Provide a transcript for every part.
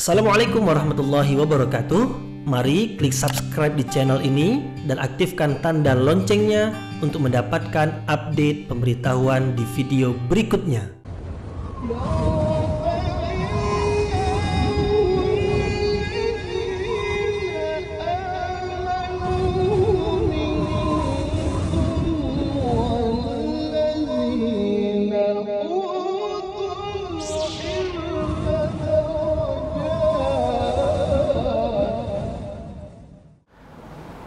Assalamualaikum warahmatullahi wabarakatuh. Mari klik subscribe di channel ini dan aktifkan tanda loncengnya untuk mendapatkan update pemberitahuan di video berikutnya.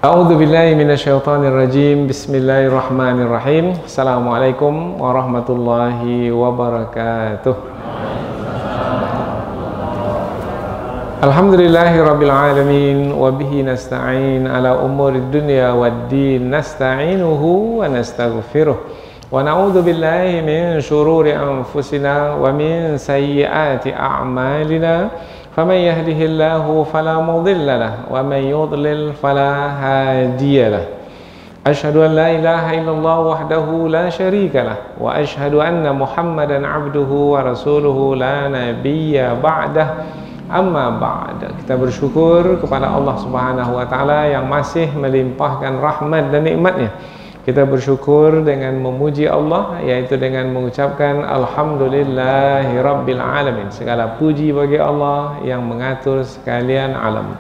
A'udzu billahi minasyaitonir rajim. Bismillahirrahmanirrahim. Assalamualaikum warahmatullahi wabarakatuh. Alhamdulillahirabbil alamin wa bihi nasta'in ala umurid dunya waddin. Nasta'inuhu wa nastaghfiruh. Wa na'udzu billahi min syururi anfusina wa min sayyiati a'malina. فمن يهده الله فلا مضل له ومن يضلل فلا هادي له أشهد أن لا إله إلا الله وحده لا شريك له وأشهد أن محمدا عبده ورسوله لا نبي بعده. Amma ba'd. Kita bersyukur kepada Allah Subhanahu wa taala yang masih melimpahkan rahmat dan nikmatnya. Kita bersyukur dengan memuji Allah, yaitu dengan mengucapkan Alhamdulillahi Rabbil Alamin. Segala puji bagi Allah yang mengatur sekalian alam.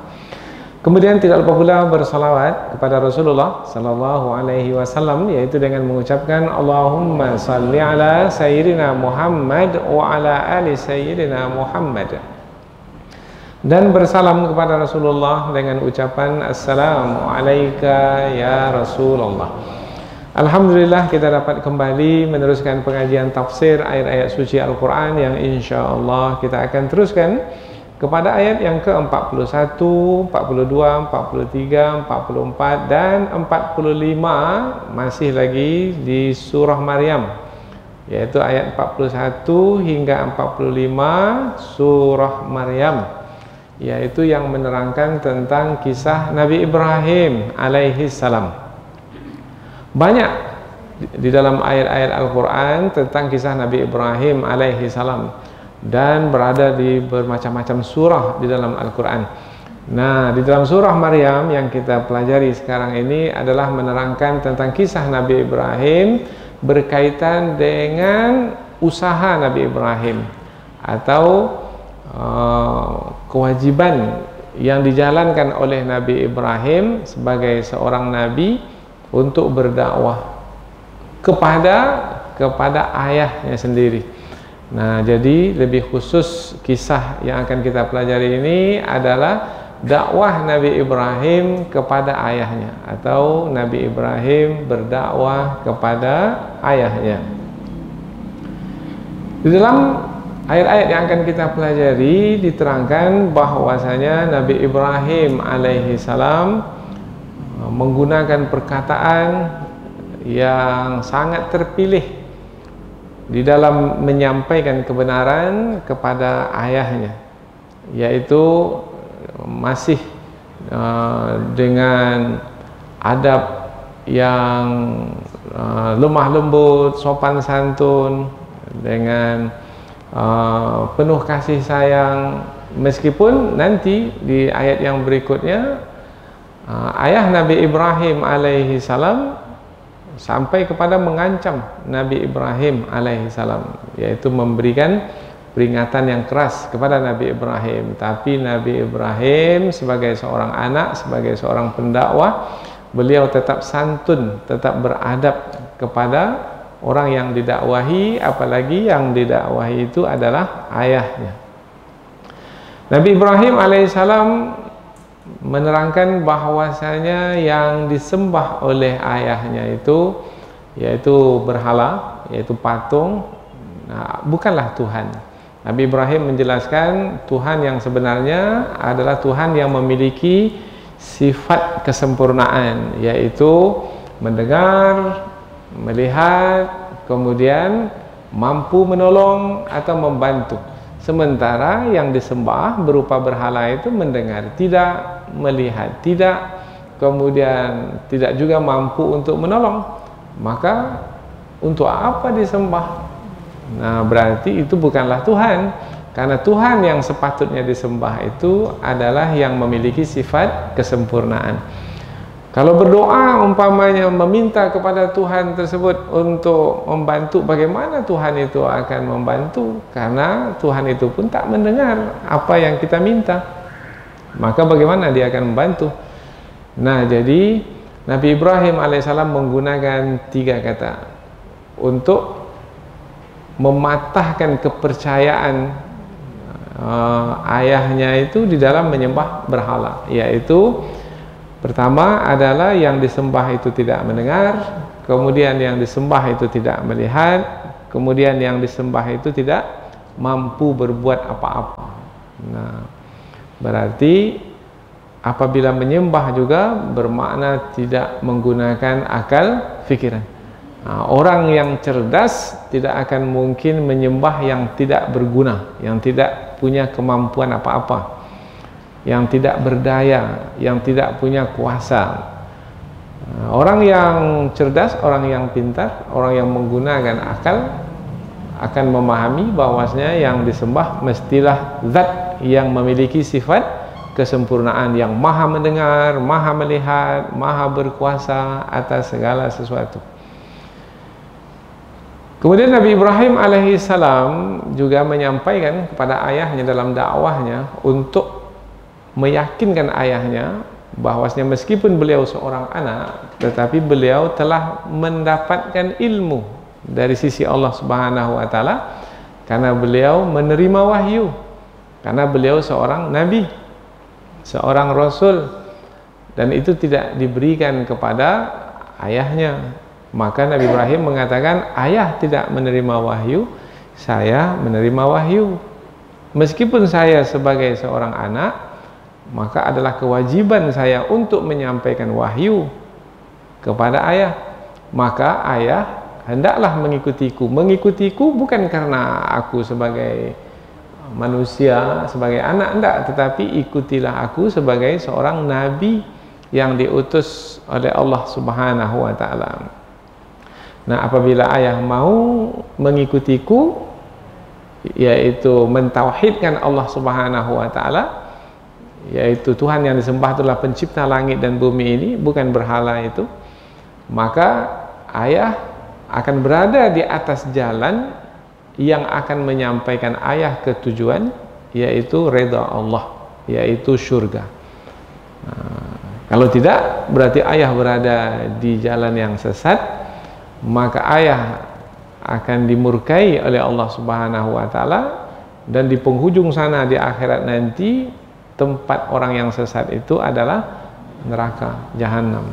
Kemudian tidak lupa pula bersalawat kepada Rasulullah Sallallahu Alaihi Wasallam, yaitu dengan mengucapkan Allahumma salli ala Sayyidina Muhammad wa ala ali Sayyidina Muhammad. Dan bersalam kepada Rasulullah dengan ucapan Assalamu alayka ya Rasulullah. Alhamdulillah kita dapat kembali meneruskan pengajian tafsir ayat-ayat suci Al-Quran yang insya Allah kita akan teruskan kepada ayat yang ke-41, 42, 43, 44 dan 45 masih lagi di surah Maryam, yaitu ayat 41 hingga 45 surah Maryam, yaitu yang menerangkan tentang kisah Nabi Ibrahim alaihi salam. Banyak di dalam ayat-ayat Al-Quran tentang kisah Nabi Ibrahim alaihi salam dan berada di bermacam-macam surah di dalam Al-Quran. Nah, di dalam surah Maryam yang kita pelajari sekarang ini adalah menerangkan tentang kisah Nabi Ibrahim berkaitan dengan usaha Nabi Ibrahim atau kewajiban yang dijalankan oleh Nabi Ibrahim sebagai seorang nabi untuk berdakwah kepada ayahnya sendiri. Nah, jadi lebih khusus kisah yang akan kita pelajari ini adalah dakwah Nabi Ibrahim kepada ayahnya, atau Nabi Ibrahim berdakwah kepada ayahnya. Di dalam ayat-ayat yang akan kita pelajari diterangkan bahwasanya Nabi Ibrahim alaihi salam menggunakan perkataan yang sangat terpilih di dalam menyampaikan kebenaran kepada ayahnya, yaitu masih dengan adab yang lemah lembut, sopan santun, dengan penuh kasih sayang, meskipun nanti di ayat yang berikutnya ayah Nabi Ibrahim alaihi salam sampai kepada mengancam Nabi Ibrahim alaihi salam, yaitu memberikan peringatan yang keras kepada Nabi Ibrahim. Tapi Nabi Ibrahim sebagai seorang anak, sebagai seorang pendakwah, beliau tetap santun, tetap beradab kepada orang yang didakwahi, apalagi yang didakwahi itu adalah ayahnya. Nabi Ibrahim alaihissalam menerangkan bahwasanya yang disembah oleh ayahnya itu yaitu berhala, yaitu patung, bukanlah Tuhan. Nabi Ibrahim menjelaskan Tuhan yang sebenarnya adalah Tuhan yang memiliki sifat kesempurnaan, yaitu mendengar, melihat, kemudian mampu menolong atau membantu. Sementara yang disembah berupa berhala itu mendengar tidak, melihat tidak, kemudian tidak juga mampu untuk menolong. Maka untuk apa disembah? Nah, berarti itu bukanlah Tuhan. Karena Tuhan yang sepatutnya disembah itu adalah yang memiliki sifat kesempurnaan. Kalau berdoa umpamanya meminta kepada Tuhan tersebut untuk membantu, bagaimana Tuhan itu akan membantu? Karena Tuhan itu pun tak mendengar apa yang kita minta. Maka bagaimana dia akan membantu? Nah, jadi Nabi Ibrahim alaihissalam menggunakan 3 kata untuk mematahkan kepercayaan ayahnya itu di dalam menyembah berhala, yaitu pertama adalah yang disembah itu tidak mendengar, kemudian yang disembah itu tidak melihat, kemudian yang disembah itu tidak mampu berbuat apa-apa. Nah, berarti apabila menyembah juga bermakna tidak menggunakan akal fikiran. Nah, orang yang cerdas tidak akan mungkin menyembah yang tidak berguna, yang tidak punya kemampuan apa-apa, yang tidak berdaya, yang tidak punya kuasa. Orang yang cerdas, orang yang pintar, orang yang menggunakan akal akan memahami bahwasanya yang disembah mestilah zat yang memiliki sifat kesempurnaan, yang maha mendengar, maha melihat, maha berkuasa atas segala sesuatu. Kemudian Nabi Ibrahim alaihissalam juga menyampaikan kepada ayahnya dalam dakwahnya untuk meyakinkan ayahnya bahwasanya meskipun beliau seorang anak, tetapi beliau telah mendapatkan ilmu dari sisi Allah Subhanahu wa taala karena beliau menerima wahyu, karena beliau seorang nabi, seorang rasul, dan itu tidak diberikan kepada ayahnya. Maka Nabi Ibrahim mengatakan, ayah tidak menerima wahyu, saya menerima wahyu. Meskipun saya sebagai seorang anak, maka adalah kewajiban saya untuk menyampaikan wahyu kepada ayah. Maka ayah hendaklah mengikutiku. Mengikutiku bukan karena aku sebagai manusia, sebagai anak, enggak, tetapi ikutilah aku sebagai seorang nabi yang diutus oleh Allah Subhanahu wa taala. Nah, apabila ayah mau mengikutiku, yaitu mentauhidkan Allah Subhanahu wa taala, yaitu Tuhan yang disembah itulah pencipta langit dan bumi ini, bukan berhala itu, maka ayah akan berada di atas jalan yang akan menyampaikan ayah ke tujuan, yaitu redha Allah, yaitu surga. Nah, kalau tidak, berarti ayah berada di jalan yang sesat, maka ayah akan dimurkai oleh Allah Subhanahu wa taala, dan di penghujung sana di akhirat nanti tempat orang yang sesat itu adalah neraka jahanam.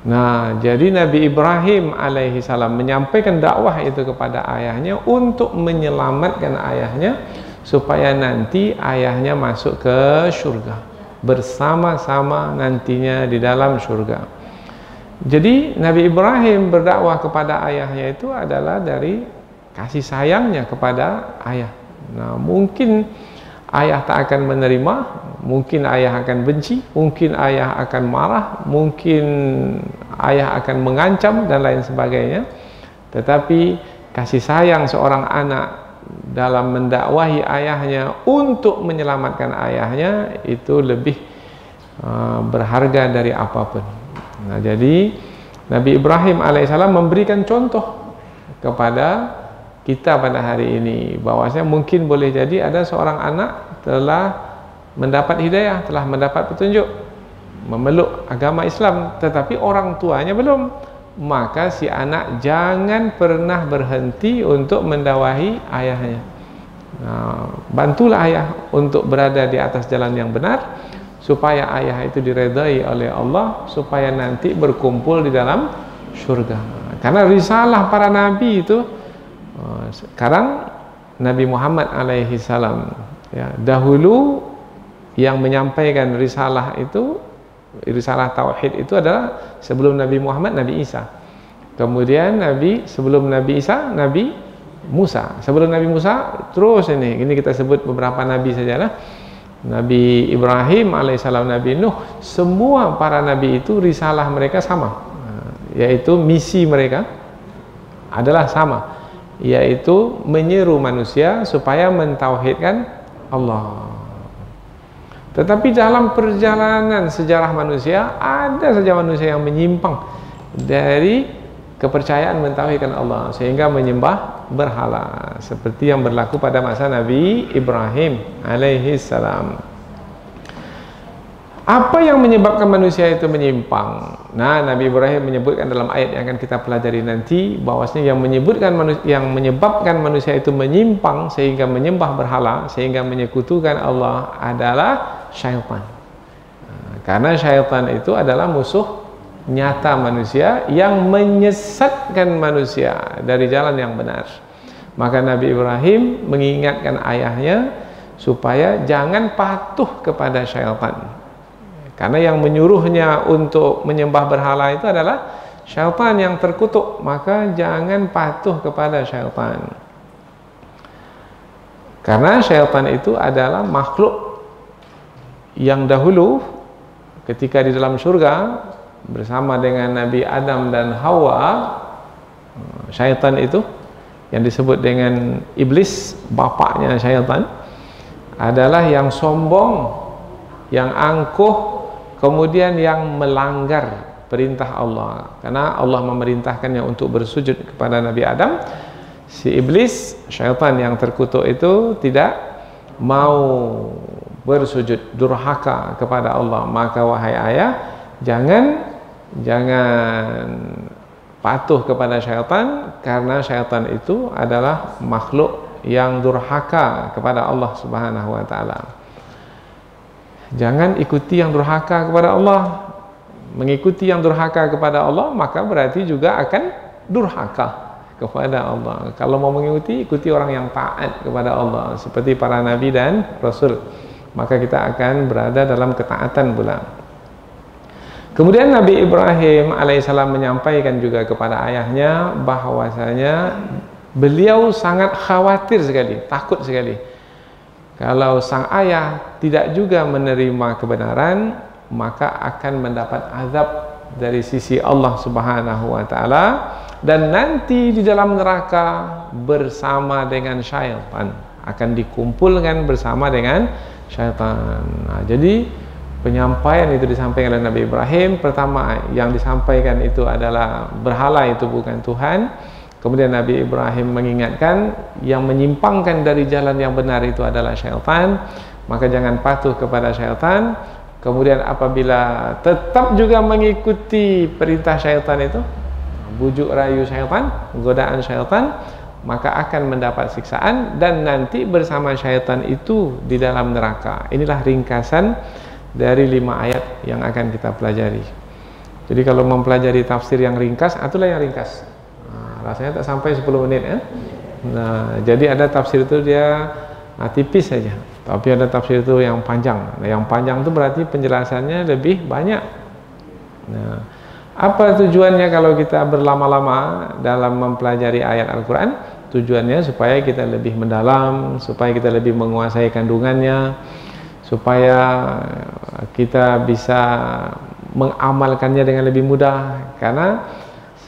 Nah, jadi Nabi Ibrahim alaihi salam menyampaikan dakwah itu kepada ayahnya untuk menyelamatkan ayahnya supaya nanti ayahnya masuk ke surga bersama-sama nantinya di dalam surga. Jadi Nabi Ibrahim berdakwah kepada ayahnya itu adalah dari kasih sayangnya kepada ayah. Nah, mungkin ayah tak akan menerima, mungkin ayah akan benci, mungkin ayah akan marah, mungkin ayah akan mengancam dan lain sebagainya. Tetapi kasih sayang seorang anak dalam mendakwahi ayahnya untuk menyelamatkan ayahnya itu lebih berharga dari apapun. Nah, jadi Nabi Ibrahim alaihissalam memberikan contoh kepada kita pada hari ini bahwasanya mungkin boleh jadi ada seorang anak telah mendapat hidayah, telah mendapat petunjuk, memeluk agama Islam, tetapi orang tuanya belum. Maka si anak jangan pernah berhenti untuk mendakwahi ayahnya. Nah, bantulah ayah untuk berada di atas jalan yang benar, supaya ayah itu diredai oleh Allah, supaya nanti berkumpul di dalam surga. Karena risalah para nabi itu, sekarang Nabi Muhammad alaihi salam, ya, dahulu yang menyampaikan risalah itu, risalah tauhid itu adalah sebelum Nabi Muhammad, Nabi Isa. Kemudian sebelum Nabi Isa, Nabi Musa. Sebelum Nabi Musa terus ini kita sebut beberapa nabi sajalah. Nabi Ibrahim alaihissalam, Nabi Nuh, semua para nabi itu risalah mereka sama, yaitu misi mereka adalah sama, yaitu menyeru manusia supaya mentauhidkan Allah. Tetapi dalam perjalanan sejarah manusia, ada saja manusia yang menyimpang dari kepercayaan mentauhidkan Allah sehingga menyembah berhala, seperti yang berlaku pada masa Nabi Ibrahim alaihi salam. Apa yang menyebabkan manusia itu menyimpang? Nah, Nabi Ibrahim menyebutkan dalam ayat yang akan kita pelajari nanti, bahwasanya yang menyebabkan manusia itu menyimpang sehingga menyembah berhala, sehingga menyekutukan Allah adalah syaitan. Karena syaitan itu adalah musuh nyata manusia yang menyesatkan manusia dari jalan yang benar. Maka Nabi Ibrahim mengingatkan ayahnya supaya jangan patuh kepada syaitan. Karena yang menyuruhnya untuk menyembah berhala itu adalah syaitan yang terkutuk, maka jangan patuh kepada syaitan. Karena syaitan itu adalah makhluk yang dahulu ketika di dalam surga bersama dengan Nabi Adam dan Hawa, syaitan itu yang disebut dengan iblis, bapaknya syaitan, adalah yang sombong, yang angkuh, kemudian yang melanggar perintah Allah. Karena Allah memerintahkannya untuk bersujud kepada Nabi Adam, si iblis, syaitan yang terkutuk itu tidak mau bersujud, durhaka kepada Allah. Maka wahai ayah, jangan patuh kepada syaitan, karena syaitan itu adalah makhluk yang durhaka kepada Allah Subhanahu wa taala. Jangan ikuti yang durhaka kepada Allah. Mengikuti yang durhaka kepada Allah, maka berarti juga akan durhaka kepada Allah. Kalau mau mengikuti, ikuti orang yang taat kepada Allah, seperti para nabi dan rasul, maka kita akan berada dalam ketaatan pula. Kemudian Nabi Ibrahim alaihissalam menyampaikan juga kepada ayahnya bahwasanya beliau sangat khawatir sekali, takut sekali, kalau sang ayah tidak juga menerima kebenaran, maka akan mendapat azab dari sisi Allah Subhanahu wa taala, dan nanti di dalam neraka bersama dengan syaitan, akan dikumpulkan bersama dengan syaitan. Nah, jadi penyampaian itu disampaikan oleh Nabi Ibrahim. Pertama yang disampaikan itu adalah berhala itu bukan Tuhan. Kemudian Nabi Ibrahim mengingatkan yang menyimpangkan dari jalan yang benar itu adalah syaitan, maka jangan patuh kepada syaitan. Kemudian apabila tetap juga mengikuti perintah syaitan itu, bujuk rayu syaitan, godaan syaitan, maka akan mendapat siksaan dan nanti bersama syaitan itu di dalam neraka. Inilah ringkasan dari 5 ayat yang akan kita pelajari. Jadi kalau mempelajari tafsir yang ringkas, itulah yang ringkas. Rasanya tak sampai 10 menit ya. Nah, jadi ada tafsir itu dia tipis saja, tapi ada tafsir itu yang panjang. Nah, yang panjang itu berarti penjelasannya lebih banyak. Nah, apa tujuannya kalau kita berlama-lama dalam mempelajari ayat Al-Quran? Tujuannya supaya kita lebih mendalam, supaya kita lebih menguasai kandungannya, supaya kita bisa mengamalkannya dengan lebih mudah. Karena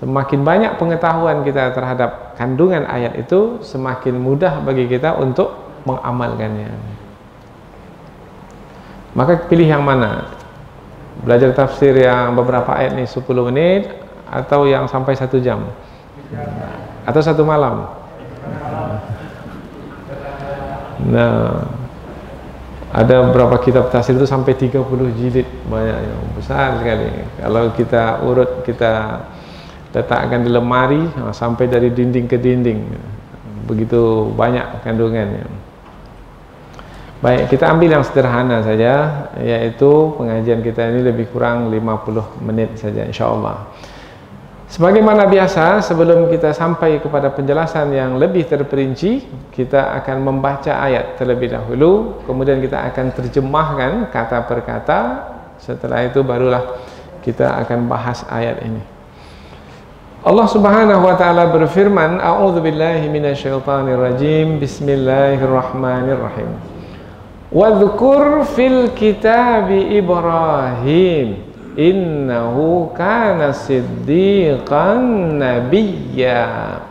semakin banyak pengetahuan kita terhadap kandungan ayat itu, semakin mudah bagi kita untuk mengamalkannya. Maka pilih yang mana? Belajar tafsir yang beberapa ayat ini 10 menit, atau yang sampai 1 jam, atau 1 malam. Nah, ada beberapa kitab tafsir itu sampai 30 jilid, banyaknya, besar sekali. Kalau kita urut, kita letakkan di lemari, sampai dari dinding ke dinding, begitu banyak kandungannya. Baik, kita ambil yang sederhana saja, yaitu pengajian kita ini lebih kurang 50 menit saja insyaallah. Sebagaimana biasa, sebelum kita sampai kepada penjelasan yang lebih terperinci, kita akan membaca ayat terlebih dahulu, kemudian kita akan terjemahkan kata per kata. Setelah itu barulah kita akan bahas ayat ini. Allah Subhanahu wa taala berfirman, a'udzubillahi minasyaitonir rajim, bismillahirrahmanirrahim. Wadhkur fil kitabi Ibrahim innahu kana siddiqan nabiyya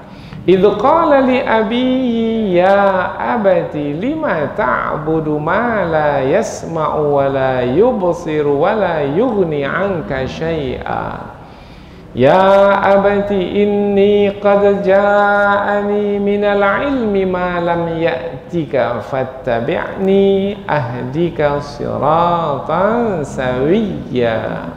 idh qala li abihi ya abati lima ta'budu ma la yasma'u wa la yubsiru wa la yughni 'anka syai'a. Ya abati inni qad ja'ani minal ilmi ma lam ya'tika fattabi'ni ahdika siratan sawiyya.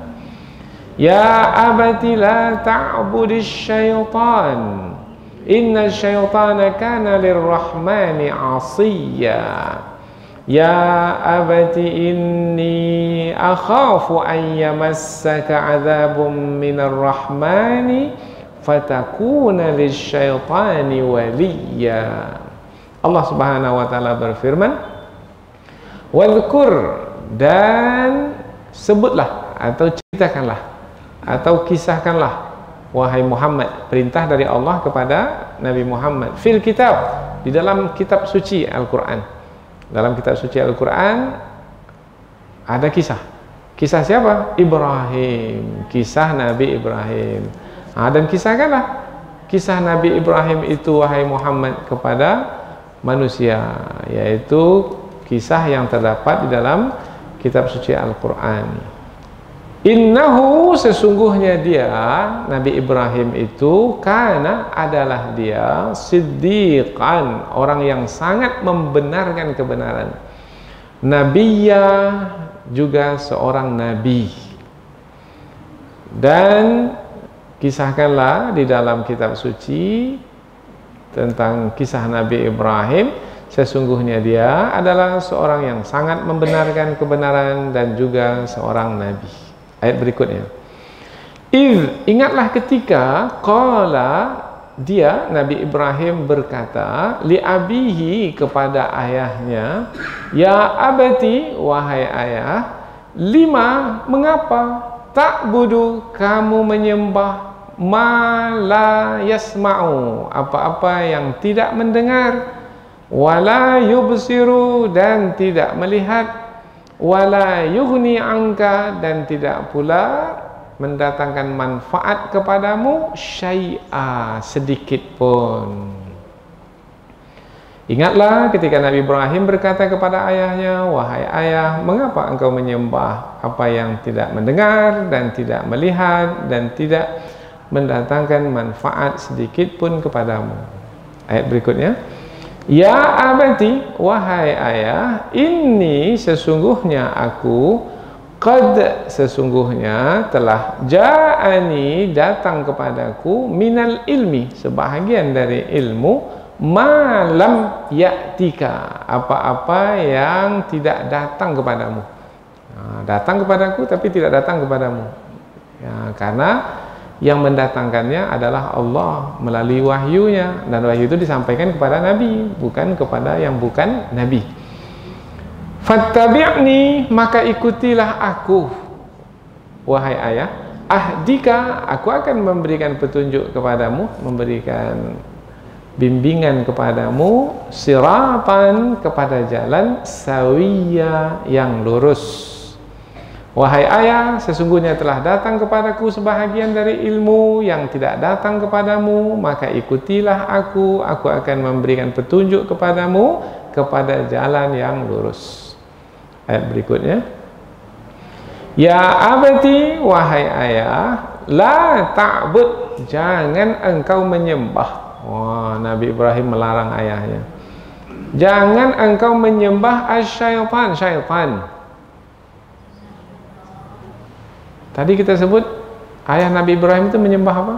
Ya abati la ta'budis syaitan inna syaitana kana lirrahmani 'asiyya. Ya abati inni akhafu an yamassaka 'adzabun minar rahmani fatakuna lisyaitani waliyya. Allah Subhanahu wa taala berfirman, wadhkur, dan sebutlah atau ceritakanlah atau kisahkanlah wahai Muhammad, perintah dari Allah kepada Nabi Muhammad, fil kitab, di dalam kitab suci Al-Quran. Dalam kitab suci Al-Quran ada kisah. Kisah siapa? Ibrahim. Kisah Nabi Ibrahim. Dan kisahkanlah kisah Nabi Ibrahim itu wahai Muhammad kepada manusia, yaitu kisah yang terdapat di dalam kitab suci Al-Quran. Innahu, sesungguhnya dia Nabi Ibrahim itu, kana, adalah dia, siddiqan, orang yang sangat membenarkan kebenaran, nabiyya, juga seorang nabi. Dan kisahkanlah di dalam kitab suci tentang kisah Nabi Ibrahim, sesungguhnya dia adalah seorang yang sangat membenarkan kebenaran dan juga seorang nabi. Ayat berikutnya, ingatlah ketika qala, dia Nabi Ibrahim berkata, li abihi, kepada ayahnya, ya abati, wahai ayah, lima, mengapa, ta'budu, kamu menyembah, ma la yasma'u, apa-apa yang tidak mendengar, wala yubsiru, dan tidak melihat, wala yughni 'anka, dan tidak pula mendatangkan manfaat kepadamu, syai'a, sedikit pun. Ingatlah ketika Nabi Ibrahim berkata kepada ayahnya, wahai ayah, mengapa engkau menyembah apa yang tidak mendengar dan tidak melihat dan tidak mendatangkan manfaat sedikit pun kepadamu. Ayat berikutnya, ya abati, wahai ayah, ini sesungguhnya aku, qad, sesungguhnya telah, ja'ani, datang kepadaku, minal ilmi, sebahagian dari ilmu, malam ya'tika, apa-apa yang tidak datang kepadamu. Datang kepadaku tapi tidak datang kepadamu, ya, karena yang mendatangkannya adalah Allah melalui wahyunya, dan wahyu itu disampaikan kepada Nabi, bukan kepada yang bukan Nabi. Fattabi'ni, maka ikutilah aku, wahai ayah, ahdika, aku akan memberikan petunjuk kepadamu, memberikan bimbingan kepadamu, siratan, kepada jalan, sawiyya, yang lurus. Wahai ayah, sesungguhnya telah datang kepadaku sebahagian dari ilmu yang tidak datang kepadamu, maka ikutilah aku akan memberikan petunjuk kepadamu kepada jalan yang lurus. Ayat berikutnya, ya abati, wahai ayah, la ta'bud, jangan engkau menyembah. Nabi Ibrahim melarang ayahnya, jangan engkau menyembah asyaitan, syaitan. Tadi kita sebut ayah Nabi Ibrahim itu menyembah apa?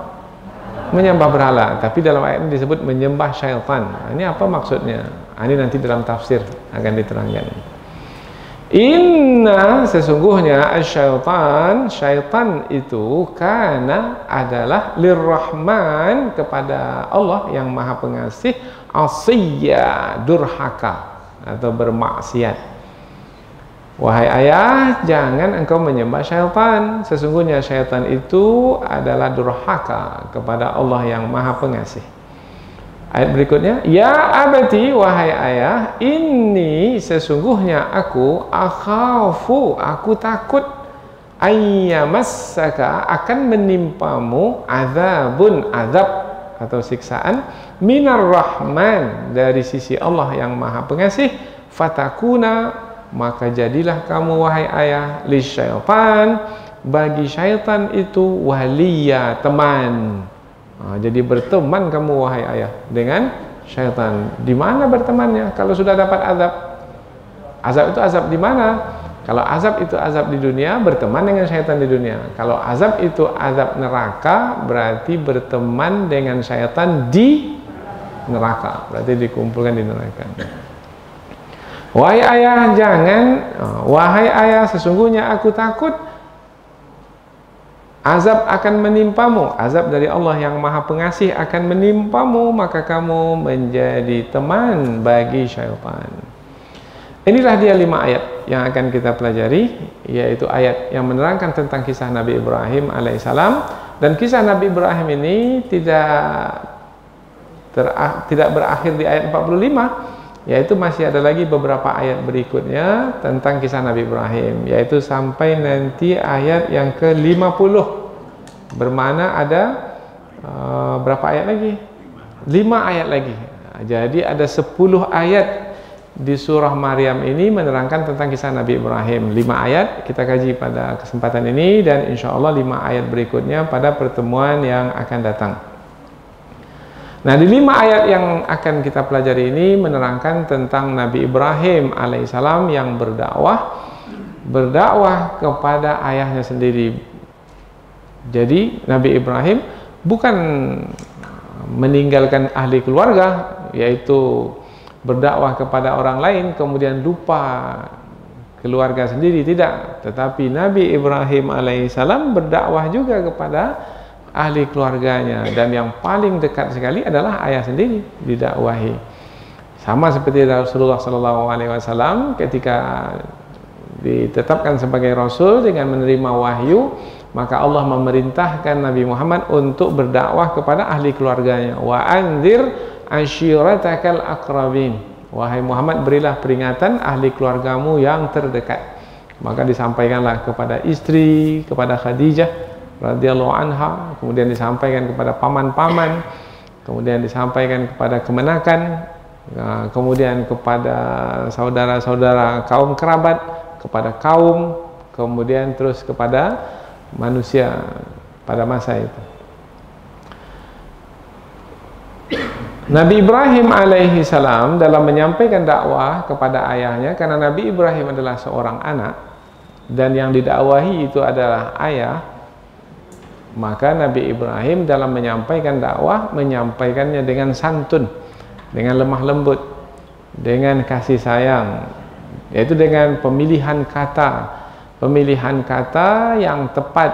Menyembah berhala. Tapi dalam ayat ini disebut menyembah syaitan. Ini apa maksudnya? Ini nanti dalam tafsir akan diterangkan. Inna, sesungguhnya asyaitan, syaitan itu, kana, adalah lirrahman, kepada Allah yang maha pengasih, asiyya, durhaka atau bermaksiat. Wahai ayah, jangan engkau menyembah syaitan, sesungguhnya syaitan itu adalah durhaka kepada Allah yang maha pengasih. Ayat berikutnya, ya abati, wahai ayah, ini sesungguhnya aku, akhafu, aku takut, ayyamassaka, akan menimpamu, azabun, azab atau siksaan, minar rahman, dari sisi Allah yang maha pengasih, fatakuna, maka jadilah kamu wahai ayah, lisyaitan, bagi syaitan itu waliya, teman. Jadi berteman kamu wahai ayah dengan syaitan. Di mana bertemannya? Kalau sudah dapat azab, azab itu azab di mana? Kalau azab itu azab di dunia, berteman dengan syaitan di dunia. Kalau azab itu azab neraka, berarti berteman dengan syaitan di neraka, berarti dikumpulkan di neraka. Wahai ayah, jangan, wahai ayah, sesungguhnya aku takut azab akan menimpamu, azab dari Allah yang maha pengasih akan menimpamu, maka kamu menjadi teman bagi syaitan. Inilah dia 5 ayat yang akan kita pelajari, yaitu ayat yang menerangkan tentang kisah Nabi Ibrahim alaihissalam. Dan kisah Nabi Ibrahim ini tidak berakhir di ayat 45, yaitu masih ada lagi beberapa ayat berikutnya tentang kisah Nabi Ibrahim, yaitu sampai nanti ayat yang ke-50. Bermana ada berapa ayat lagi? 5 ayat lagi. Jadi ada 10 ayat di surah Maryam ini menerangkan tentang kisah Nabi Ibrahim. 5 ayat kita kaji pada kesempatan ini, dan insya Allah 5 ayat berikutnya pada pertemuan yang akan datang. Nah, di 5 ayat yang akan kita pelajari ini menerangkan tentang Nabi Ibrahim alaihissalam yang berdakwah kepada ayahnya sendiri. Jadi Nabi Ibrahim bukan meninggalkan ahli keluarga, yaitu berdakwah kepada orang lain kemudian lupa keluarga sendiri, tidak. Tetapi Nabi Ibrahim alaihissalam berdakwah juga kepada ahli keluarganya, dan yang paling dekat sekali adalah ayah sendiri didakwahi. Sama seperti Rasulullah SAW ketika ditetapkan sebagai Rasul dengan menerima wahyu, maka Allah memerintahkan Nabi Muhammad untuk berdakwah kepada ahli keluarganya. Wa anzir ashiratakal aqrabin, wahai Muhammad, berilah peringatan ahli keluargamu yang terdekat. Maka disampaikanlah kepada istri, kepada Khadijah radhiyallahu anha, kemudian disampaikan kepada paman-paman, kemudian disampaikan kepada kemenakan, kemudian kepada saudara-saudara kaum kerabat, kepada kaum, kemudian terus kepada manusia pada masa itu. Nabi Ibrahim alaihi salam dalam menyampaikan dakwah kepada ayahnya, karena Nabi Ibrahim adalah seorang anak dan yang didakwahi itu adalah ayah, maka Nabi Ibrahim dalam menyampaikan dakwah menyampaikannya dengan santun, dengan lemah lembut, dengan kasih sayang, yaitu dengan pemilihan kata yang tepat,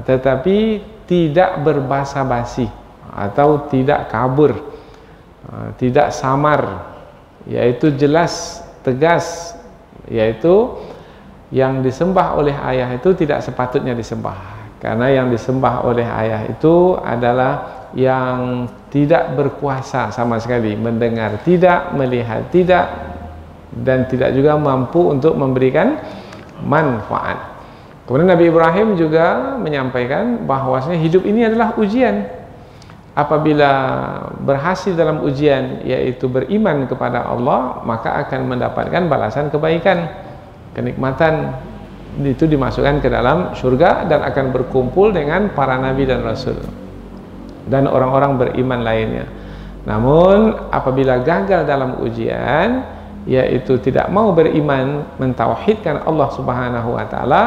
tetapi tidak berbasa-basi atau tidak kabur, tidak samar, yaitu jelas, tegas, yaitu yang disembah oleh ayah itu tidak sepatutnya disembah, karena yang disembah oleh ayah itu adalah yang tidak berkuasa sama sekali, mendengar tidak, melihat tidak, dan tidak juga mampu untuk memberikan manfaat. Kemudian Nabi Ibrahim juga menyampaikan bahwasanya hidup ini adalah ujian. Apabila berhasil dalam ujian, yaitu beriman kepada Allah, maka akan mendapatkan balasan kebaikan, kenikmatan, itu dimasukkan ke dalam surga dan akan berkumpul dengan para nabi dan rasul dan orang-orang beriman lainnya. Namun apabila gagal dalam ujian, yaitu tidak mau beriman, mentauhidkan Allah Subhanahu wa taala,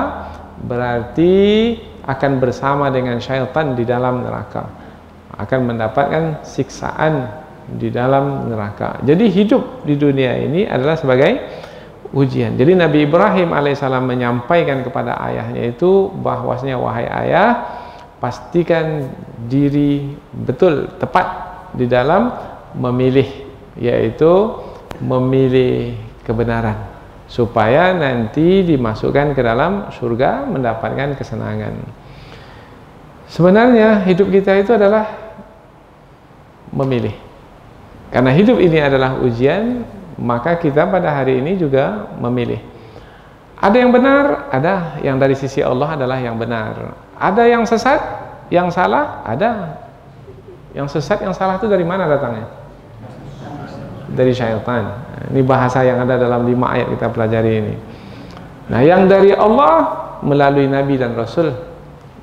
berarti akan bersama dengan syaitan di dalam neraka, akan mendapatkan siksaan di dalam neraka. Jadi hidup di dunia ini adalah sebagai ujian. Jadi Nabi Ibrahim alaihissalam menyampaikan kepada ayahnya itu bahwasanya, wahai ayah, pastikan diri betul, tepat di dalam memilih, yaitu memilih kebenaran, supaya nanti dimasukkan ke dalam surga, mendapatkan kesenangan. Sebenarnya hidup kita itu adalah memilih. Karena hidup ini adalah ujian, maka kita pada hari ini juga memilih. Ada yang benar, ada yang dari sisi Allah adalah yang benar. Ada yang sesat, yang salah, ada. Yang sesat, yang salah itu dari mana datangnya? Dari syaitan. Ini bahasa yang ada dalam 5 ayat kita pelajari ini. Nah, yang dari Allah melalui Nabi dan Rasul,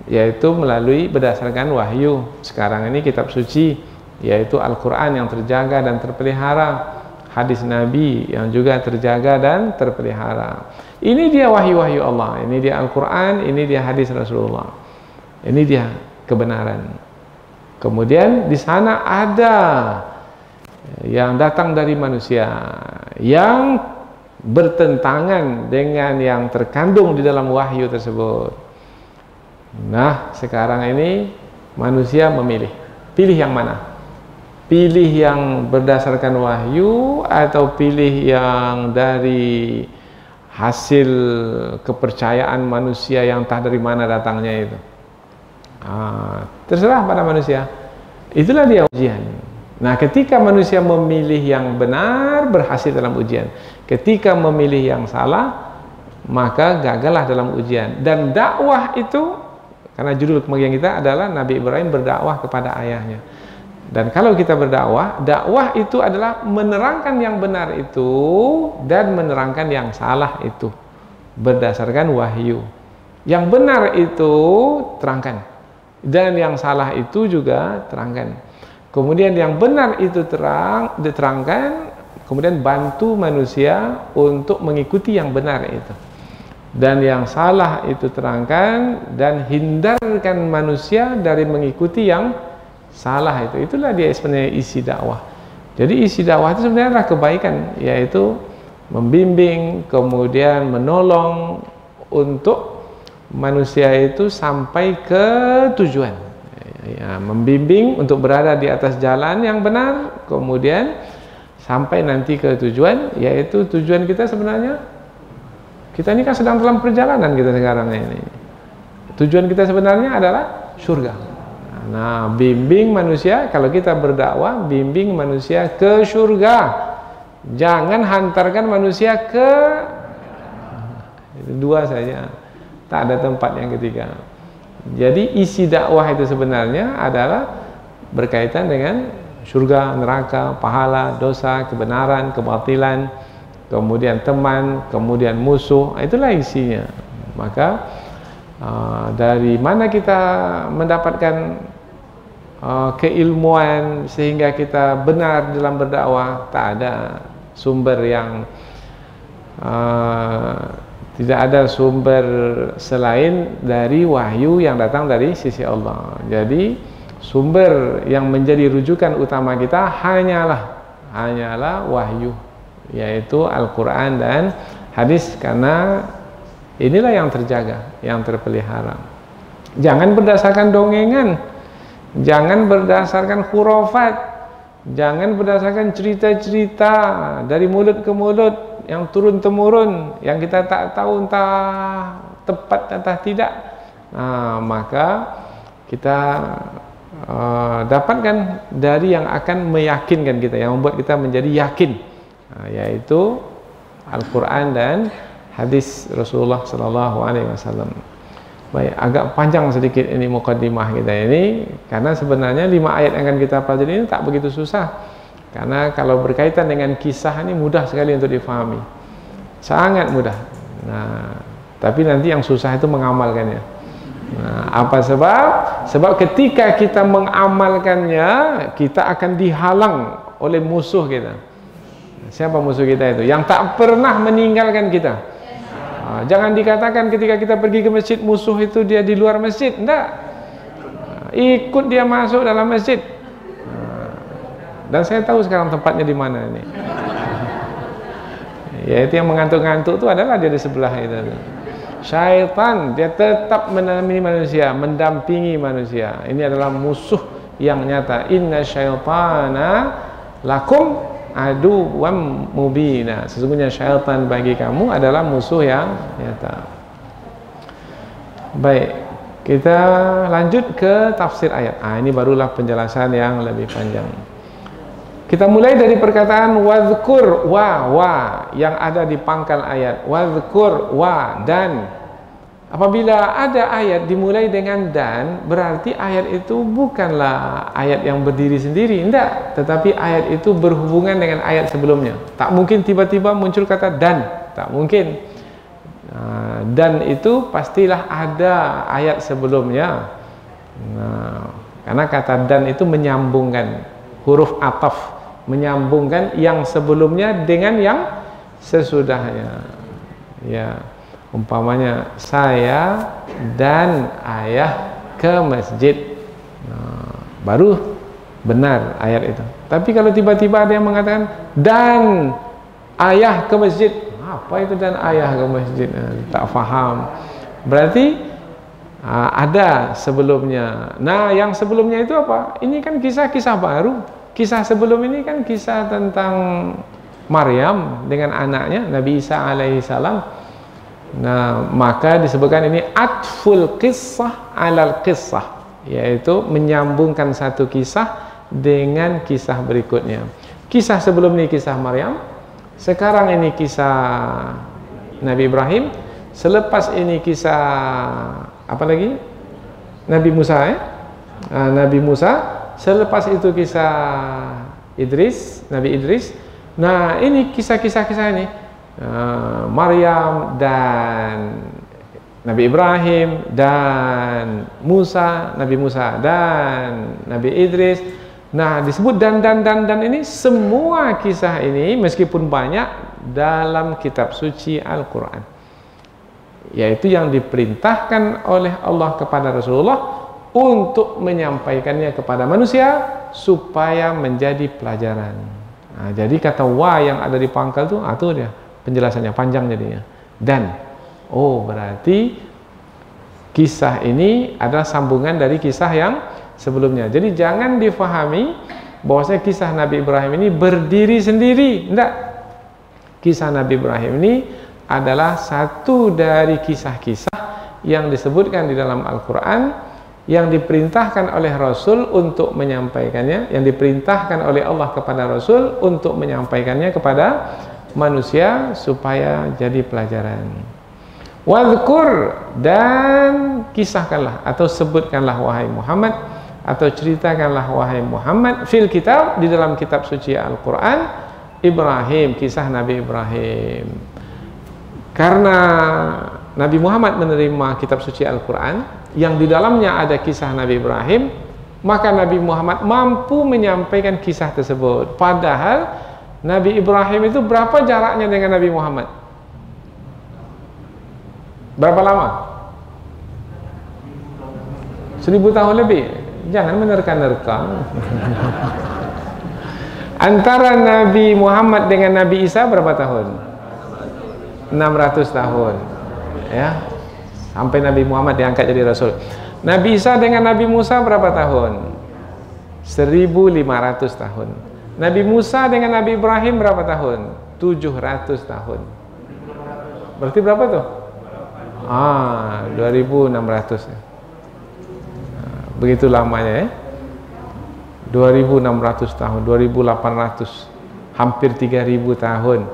yaitu melalui berdasarkan wahyu. Sekarang ini kitab suci, yaitu Al-Quran yang terjaga dan terpelihara, hadis Nabi yang juga terjaga dan terpelihara. Ini dia wahyu-wahyu Allah, ini dia Al-Quran, ini dia hadis Rasulullah, ini dia kebenaran. Kemudian di sana ada yang datang dari manusia yang bertentangan dengan yang terkandung di dalam wahyu tersebut. Nah, sekarang ini manusia memilih, pilih yang mana? Pilih yang berdasarkan wahyu atau pilih yang dari hasil kepercayaan manusia yang entah dari mana datangnya itu? Terserah pada manusia. Itulah dia ujian. Nah, ketika manusia memilih yang benar, berhasil dalam ujian. Ketika memilih yang salah, maka gagallah dalam ujian. Dan dakwah itu, karena judul kemagian kita adalah Nabi Ibrahim berdakwah kepada ayahnya. Dan kalau kita berdakwah, dakwah itu adalah menerangkan yang benar itu dan menerangkan yang salah itu berdasarkan wahyu. Yang benar itu terangkan, dan yang salah itu juga terangkan. Kemudian yang benar itu diterangkan, kemudian bantu manusia untuk mengikuti yang benar itu. Dan yang salah itu terangkan dan hindarkan manusia dari mengikuti yang salah itu. Itulah dia sebenarnya isi dakwah. Jadi isi dakwah itu sebenarnya adalah kebaikan, yaitu membimbing, kemudian menolong untuk manusia itu sampai ke tujuan. Ya, membimbing untuk berada di atas jalan yang benar, kemudian sampai nanti ke tujuan, yaitu tujuan kita sebenarnya, kita ini kan sedang dalam perjalanan kita sekarang ini. Tujuan kita sebenarnya adalah surga. Nah, bimbing manusia, kalau kita berdakwah, bimbing manusia ke surga. Jangan hantarkan manusia ke itu dua saja. Tak ada tempat yang ketiga. Jadi isi dakwah itu sebenarnya adalah berkaitan dengan surga, neraka, pahala, dosa, kebenaran, kebatilan, kemudian teman, kemudian musuh. Itulah isinya. Maka dari mana kita mendapatkan keilmuan sehingga kita benar dalam berdakwah? Tak ada sumber yang tidak ada sumber selain dari wahyu yang datang dari sisi Allah. Jadi sumber yang menjadi rujukan utama kita hanyalah wahyu, yaitu Al-Quran dan hadis, karena inilah yang terjaga, yang terpelihara. Jangan berdasarkan dongengan, jangan berdasarkan khurafat, jangan berdasarkan cerita-cerita dari mulut ke mulut yang turun-temurun, yang kita tak tahu entah tepat entah tidak. Maka kita dapatkan dari yang akan meyakinkan kita, yang membuat kita menjadi yakin, yaitu Al-Quran dan hadis Rasulullah SAW. Baik, agak panjang sedikit ini mukaddimah kita ini, karena sebenarnya 5 ayat yang akan kita pelajari ini tak begitu susah. Karena kalau berkaitan dengan kisah ini mudah sekali untuk difahami, sangat mudah. Nah, tapi nanti yang susah itu mengamalkannya. Nah, apa sebab? Sebab ketika kita mengamalkannya, kita akan dihalang oleh musuh kita. Siapa musuh kita itu? Yang tak pernah meninggalkan kita. Jangan dikatakan ketika kita pergi ke masjid, musuh itu dia di luar masjid. Tidak. Ikut dia masuk dalam masjid. Dan saya tahu sekarang tempatnya di mana ini. Yaitu yang mengantuk-ngantuk itu adalah dia di sebelah itu. Syaitan, dia tetap menemani manusia, mendampingi manusia. Ini adalah musuh yang nyata. Inna syaitana lakum aduwwam mubina. Sesungguhnya syaitan bagi kamu adalah musuh yang nyata. Baik, kita lanjut ke tafsir ayat. Ini barulah penjelasan yang lebih panjang. Kita mulai dari perkataan wadhkur, wa yang ada di pangkal ayat. Wadhkur, wa, dan Apabila ada ayat dimulai dengan dan, berarti ayat itu bukanlah ayat yang berdiri sendiri, tidak. Tetapi ayat itu berhubungan dengan ayat sebelumnya. Tak mungkin tiba-tiba muncul kata dan, tak mungkin. Dan itu pastilah ada ayat sebelumnya. Karena kata dan itu menyambungkan, huruf ataf, menyambungkan yang sebelumnya dengan yang sesudahnya. Ya. Umpamanya saya dan ayah ke masjid, baru benar ayat itu. Tapi kalau tiba-tiba ada yang mengatakan dan ayah ke masjid, apa itu dan ayah ke masjid? Tak faham. Berarti ada sebelumnya. Nah, yang sebelumnya itu apa? Ini kan kisah-kisah baru. Kisah sebelum ini kan kisah tentang Maryam dengan anaknya Nabi Isa alaihissalam. Nah, maka disebutkan ini atful qissah alal qissah, yaitu menyambungkan satu kisah dengan kisah berikutnya. Kisah sebelum ini kisah Maryam, sekarang ini kisah Nabi Ibrahim, selepas ini kisah apa lagi? Nabi Musa, Nabi Musa, selepas itu kisah Idris, Nabi Idris. Nah, ini kisah-kisah ini. Maryam dan Nabi Ibrahim dan Musa, Nabi Musa dan Nabi Idris. Nah, disebut dan ini semua kisah ini meskipun banyak dalam kitab suci Al-Quran, yaitu yang diperintahkan oleh Allah kepada Rasulullah untuk menyampaikannya kepada manusia supaya menjadi pelajaran. Nah, jadi kata wa yang ada di pangkal itu, itu dia penjelasannya panjang jadinya. Dan berarti kisah ini adalah sambungan dari kisah yang sebelumnya. Jadi jangan difahami bahwasanya kisah Nabi Ibrahim ini berdiri sendiri. Tidak. Kisah Nabi Ibrahim ini adalah satu dari kisah-kisah yang disebutkan di dalam Al-Quran, yang diperintahkan oleh Rasul untuk menyampaikannya, yang diperintahkan oleh Allah kepada Rasul untuk menyampaikannya kepada manusia supaya jadi pelajaran. Wadhkur, dan kisahkanlah atau sebutkanlah wahai Muhammad, atau ceritakanlah wahai Muhammad, fil kitab, di dalam kitab suci Al-Quran, Ibrahim, kisah Nabi Ibrahim. Karena Nabi Muhammad menerima kitab suci Al-Quran yang di dalamnya ada kisah Nabi Ibrahim, maka Nabi Muhammad mampu menyampaikan kisah tersebut. Padahal Nabi Ibrahim itu berapa jaraknya dengan Nabi Muhammad? Berapa lama? 1000 tahun lebih. Jangan menerka-nerka. Antara Nabi Muhammad dengan Nabi Isa berapa tahun? 600 tahun. Ya. Sampai Nabi Muhammad diangkat jadi Rasul. Nabi Isa dengan Nabi Musa berapa tahun? 1500 tahun. Nabi Musa dengan Nabi Ibrahim berapa tahun? 700 tahun. Berarti berapa tuh? 2600. Begitu lamanya ya. 2600 tahun, 2800, hampir 3000 tahun.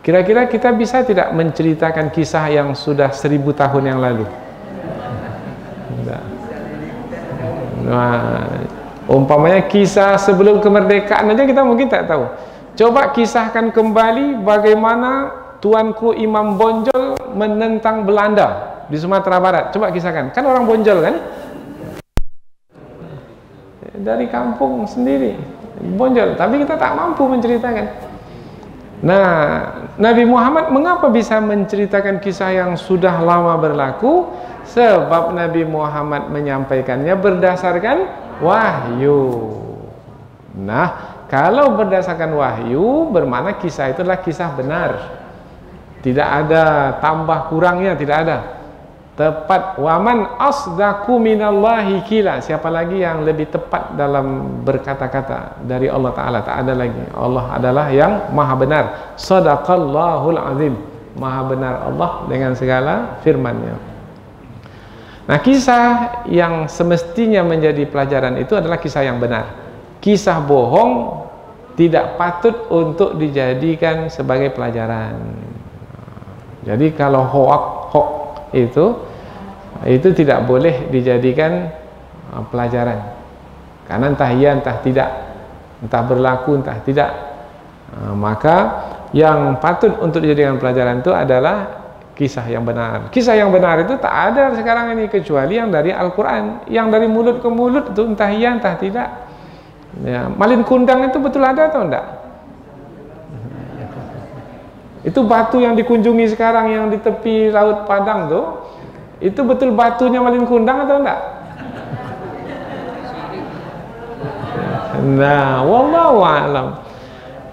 Kira-kira kita bisa tidak menceritakan kisah yang sudah 1000 tahun yang lalu? Nah, umpamanya kisah sebelum kemerdekaan aja kita mungkin tak tahu. Coba kisahkan kembali bagaimana Tuanku Imam Bonjol menentang Belanda di Sumatera Barat. Coba kisahkan. Kan orang Bonjol kan? Dari kampung sendiri. Bonjol. Tapi kita tak mampu menceritakan. Nah, Nabi Muhammad mengapa bisa menceritakan kisah yang sudah lama berlaku? Sebab Nabi Muhammad menyampaikannya berdasarkan wahyu. Nah, kalau berdasarkan wahyu, bermakna kisah itu adalah kisah benar. Tidak ada tambah kurangnya, tidak ada. Tepat. Waman asdaqu minallahi qila. Siapa lagi yang lebih tepat dalam berkata-kata dari Allah Ta'ala? Tak ada lagi. Allah adalah yang maha benar. Sadaqallahul azim. Maha benar Allah dengan segala firman-Nya. Nah, kisah yang semestinya menjadi pelajaran itu adalah kisah yang benar. Kisah bohong tidak patut untuk dijadikan sebagai pelajaran. Jadi kalau itu tidak boleh dijadikan pelajaran, karena entah iya entah tidak, entah berlaku entah tidak. Maka yang patut untuk dijadikan pelajaran itu adalah kisah yang benar. Kisah yang benar itu tak ada sekarang ini kecuali yang dari Al-Quran, yang dari mulut ke mulut itu entah iya entah tidak. Ya, malin kundang itu betul ada atau enggak? Itu batu yang dikunjungi sekarang yang di tepi Laut Padang tuh, itu betul batunya malin kundang atau enggak? Nah, wallahu a'lam.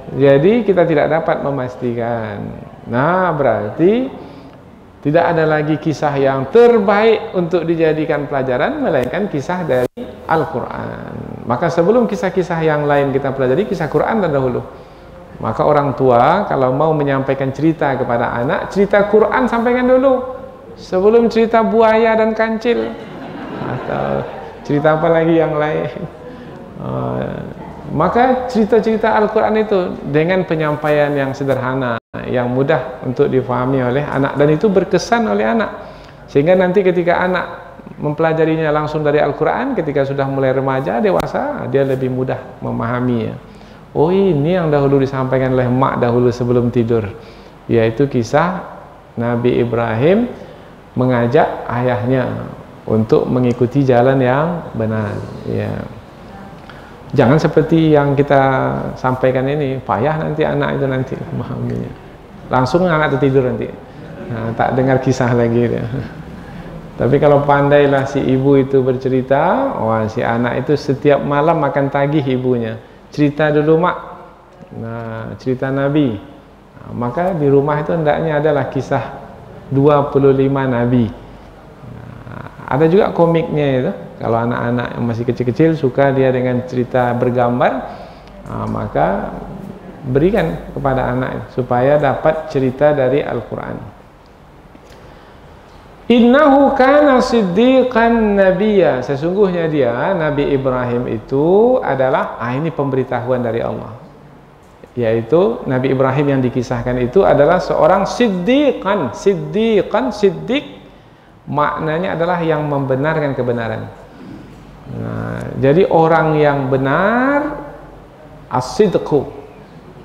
Jadi kita tidak dapat memastikan. Nah, berarti tidak ada lagi kisah yang terbaik untuk dijadikan pelajaran melainkan kisah dari Al-Quran. Maka sebelum kisah-kisah yang lain kita pelajari, kisah Quran dahulu. Maka orang tua kalau mau menyampaikan cerita kepada anak, cerita Quran sampaikan dulu sebelum cerita buaya dan kancil atau cerita apa lagi yang lain. Maka cerita-cerita Al-Quran itu dengan penyampaian yang sederhana, yang mudah untuk difahami oleh anak, dan itu berkesan oleh anak, sehingga nanti ketika anak mempelajarinya langsung dari Al-Quran, ketika sudah mulai remaja, dewasa, dia lebih mudah memahami. Oh, ini yang dahulu disampaikan oleh mak dahulu sebelum tidur, yaitu kisah Nabi Ibrahim mengajak ayahnya untuk mengikuti jalan yang benar. Ya. Jangan seperti yang kita sampaikan ini, payah nanti anak itu nanti memahaminya. Langsung anak tertidur nanti. Nah, tak dengar kisah lagi dia. Tapi kalau pandailah si ibu itu bercerita, wah, si anak itu setiap malam akan tagih ibunya. Cerita dulu mak. Nah, cerita Nabi. Nah, maka di rumah itu hendaknya adalah kisah 25 Nabi. Nah, ada juga komiknya itu. Kalau anak-anak yang masih kecil-kecil suka dia dengan cerita bergambar, maka berikan kepada anak supaya dapat cerita dari Al-Quran. Innahu kana siddiqan nabiyya. Sesungguhnya dia, Nabi Ibrahim itu adalah, ini pemberitahuan dari Allah, yaitu Nabi Ibrahim yang dikisahkan itu adalah seorang siddiqan. Siddiq maknanya adalah yang membenarkan kebenaran. Nah, jadi orang yang benar, as-sidqu,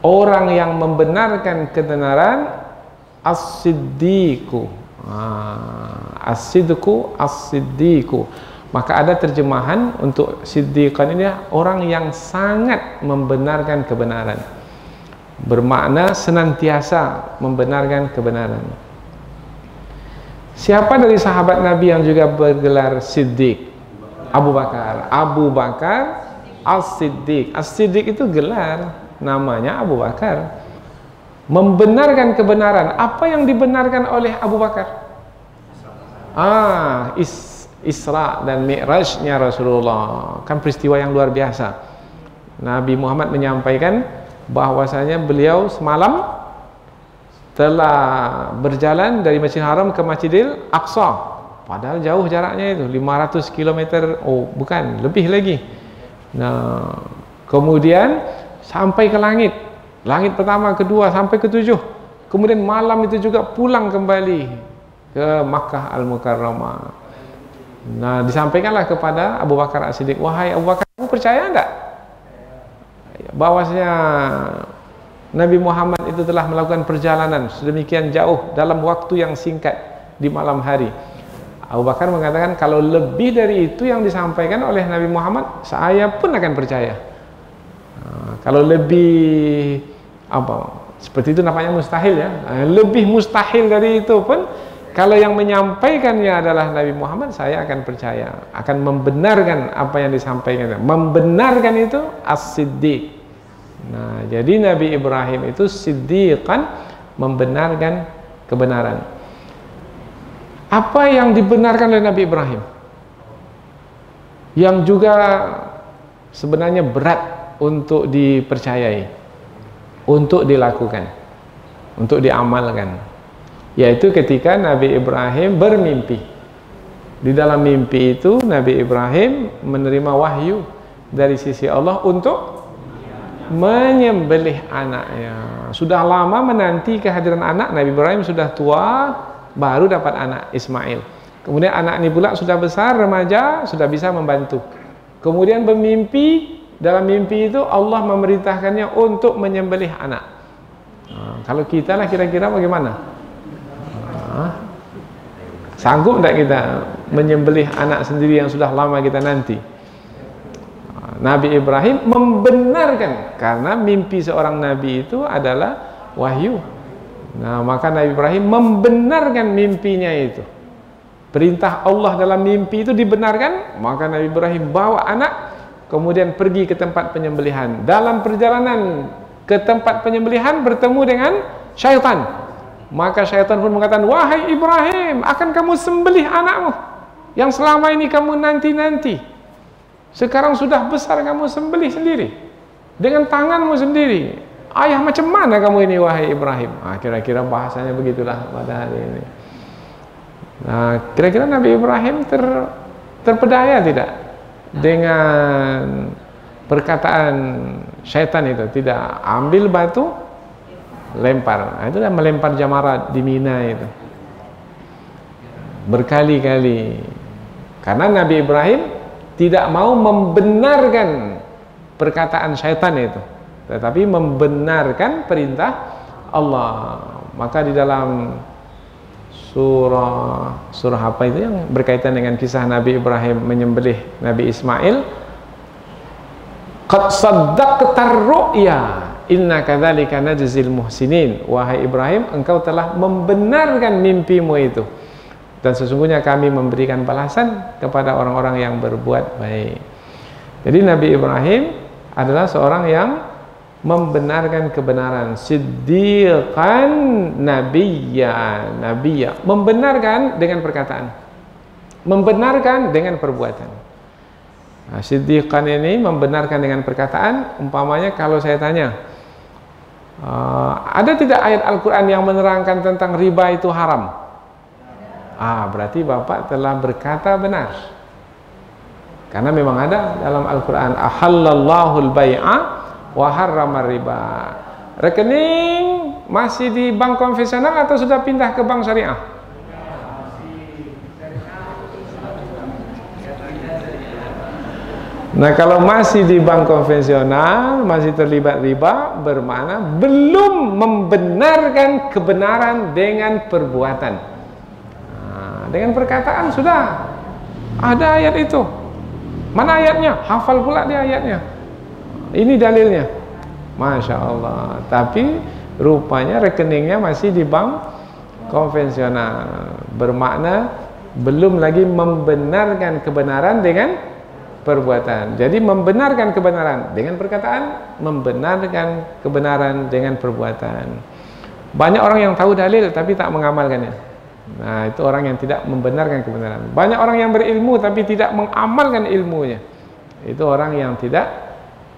orang yang membenarkan kebenaran, as-siddiqu. As-sidqu, as-siddiqu. Maka ada terjemahan untuk siddiqan ini, orang yang sangat membenarkan kebenaran, bermakna senantiasa membenarkan kebenaran. Siapa dari sahabat Nabi yang juga bergelar siddiq? Abu Bakar. Abu Bakar As-Siddiq. As-Siddiq itu gelar, namanya Abu Bakar. Membenarkan kebenaran. Apa yang dibenarkan oleh Abu Bakar? Isra dan Mi'rajnya Rasulullah. Kan peristiwa yang luar biasa. Nabi Muhammad menyampaikan bahwasanya beliau semalam telah berjalan dari Masjidil Haram ke Masjidil Aqsa. Padahal jauh jaraknya itu 500 km. Oh, bukan, lebih lagi. Nah, kemudian sampai ke langit. Langit pertama, kedua, sampai ke 7. Kemudian malam itu juga pulang kembali ke Makkah Al-Mukarramah. Nah, disampaikanlah kepada Abu Bakar As-Siddiq, wahai Abu Bakar, kamu percaya enggak bahwasanya Nabi Muhammad itu telah melakukan perjalanan sedemikian jauh dalam waktu yang singkat di malam hari? Abu Bakar mengatakan, kalau lebih dari itu yang disampaikan oleh Nabi Muhammad, saya pun akan percaya. Kalau lebih seperti itu namanya mustahil ya. Lebih mustahil dari itu pun, kalau yang menyampaikannya adalah Nabi Muhammad, saya akan percaya, akan membenarkan apa yang disampaikan. Membenarkan itu as-siddiq. Nah, jadi Nabi Ibrahim itu siddiqan, membenarkan kebenaran. Apa yang dibenarkan oleh Nabi Ibrahim yang juga sebenarnya berat untuk dipercayai, untuk dilakukan, untuk diamalkan, yaitu ketika Nabi Ibrahim bermimpi. Di dalam mimpi itu Nabi Ibrahim menerima wahyu dari sisi Allah untuk menyembelih anaknya. Sudah lama menanti kehadiran anak. Nabi Ibrahim sudah tua, baru dapat anak Ismail. Kemudian anak ini pula sudah besar, remaja, sudah bisa membantu. Kemudian bermimpi, dalam mimpi itu Allah memerintahkannya untuk menyembelih anak. Kalau kita lah kira-kira bagaimana? Sanggup tidak kita menyembelih anak sendiri yang sudah lama kita nanti? Nabi Ibrahim membenarkan, karena mimpi seorang nabi itu adalah wahyu. Nah, maka Nabi Ibrahim membenarkan mimpinya itu. Perintah Allah dalam mimpi itu dibenarkan, maka Nabi Ibrahim bawa anak, kemudian pergi ke tempat penyembelihan. Dalam perjalanan ke tempat penyembelihan bertemu dengan syaitan. Maka syaitan pun mengatakan, wahai Ibrahim, akan kamu sembelih anakmu yang selama ini kamu nanti-nanti. Sekarang sudah besar, kamu sembelih sendiri dengan tanganmu sendiri. Ayah macam mana kamu ini, wahai Ibrahim? Kira-kira bahasanya begitulah pada hari ini. Nah, kira-kira Nabi Ibrahim terpedaya tidak dengan perkataan syaitan itu? Tidak, ambil batu, lempar. Nah, itu dah melempar jamarat di Mina itu berkali-kali. Karena Nabi Ibrahim tidak mau membenarkan perkataan syaitan itu, tetapi membenarkan perintah Allah. Maka di dalam surah apa itu yang berkaitan dengan kisah Nabi Ibrahim menyembelih Nabi Ismail, qad saddaqtar ru'ya inna kadzalika najzil muhsinin. Wahai Ibrahim, engkau telah membenarkan mimpimu itu, dan sesungguhnya kami memberikan balasan kepada orang-orang yang berbuat baik. Jadi Nabi Ibrahim adalah seorang yang membenarkan kebenaran, siddiqan nabiyya, membenarkan dengan perkataan, membenarkan dengan perbuatan. Nah, siddiqan ini membenarkan dengan perkataan. Umpamanya kalau saya tanya, ada tidak ayat Al-Quran yang menerangkan tentang riba itu haram? Berarti Bapak telah berkata benar, karena memang ada dalam Al-Quran, ahallallahu al-bai'a wa harramar riba. Rekening masih di bank konvensional atau sudah pindah ke bank syariah? Nah, kalau masih di bank konvensional, masih terlibat riba, bermakna belum membenarkan kebenaran dengan perbuatan. Dengan perkataan sudah ada ayat itu. Mana ayatnya? Hafal pula dia ayatnya. Ini dalilnya. Masya Allah. Tapi rupanya rekeningnya masih di bank konvensional. Bermakna belum lagi membenarkan kebenaran dengan perbuatan. Jadi membenarkan kebenaran dengan perkataan, membenarkan kebenaran dengan perbuatan. Banyak orang yang tahu dalil tapi tak mengamalkannya. Nah, itu orang yang tidak membenarkan kebenaran. Banyak orang yang berilmu tapi tidak mengamalkan ilmunya. Itu orang yang tidak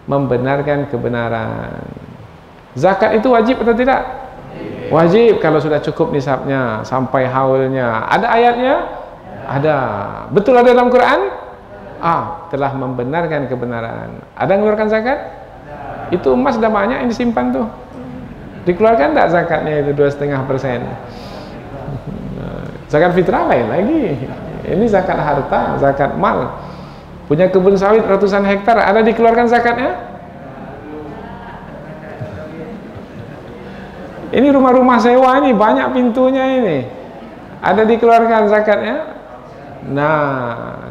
membenarkan kebenaran. Zakat itu wajib atau tidak? Wajib kalau sudah cukup nisabnya sampai haulnya. Ada ayatnya? Ada. Betul ada dalam Quran? Telah membenarkan kebenaran. Ada yang mengeluarkan zakat? Itu emas dah banyak yang disimpan tuh. Dikeluarkan tak zakatnya itu 2,5%? Zakat fitrah lain lagi. Ini zakat harta, zakat mal. Punya kebun sawit ratusan hektar, ada dikeluarkan zakatnya? Ini rumah-rumah sewa ini banyak pintunya ini, ada dikeluarkan zakatnya? Nah,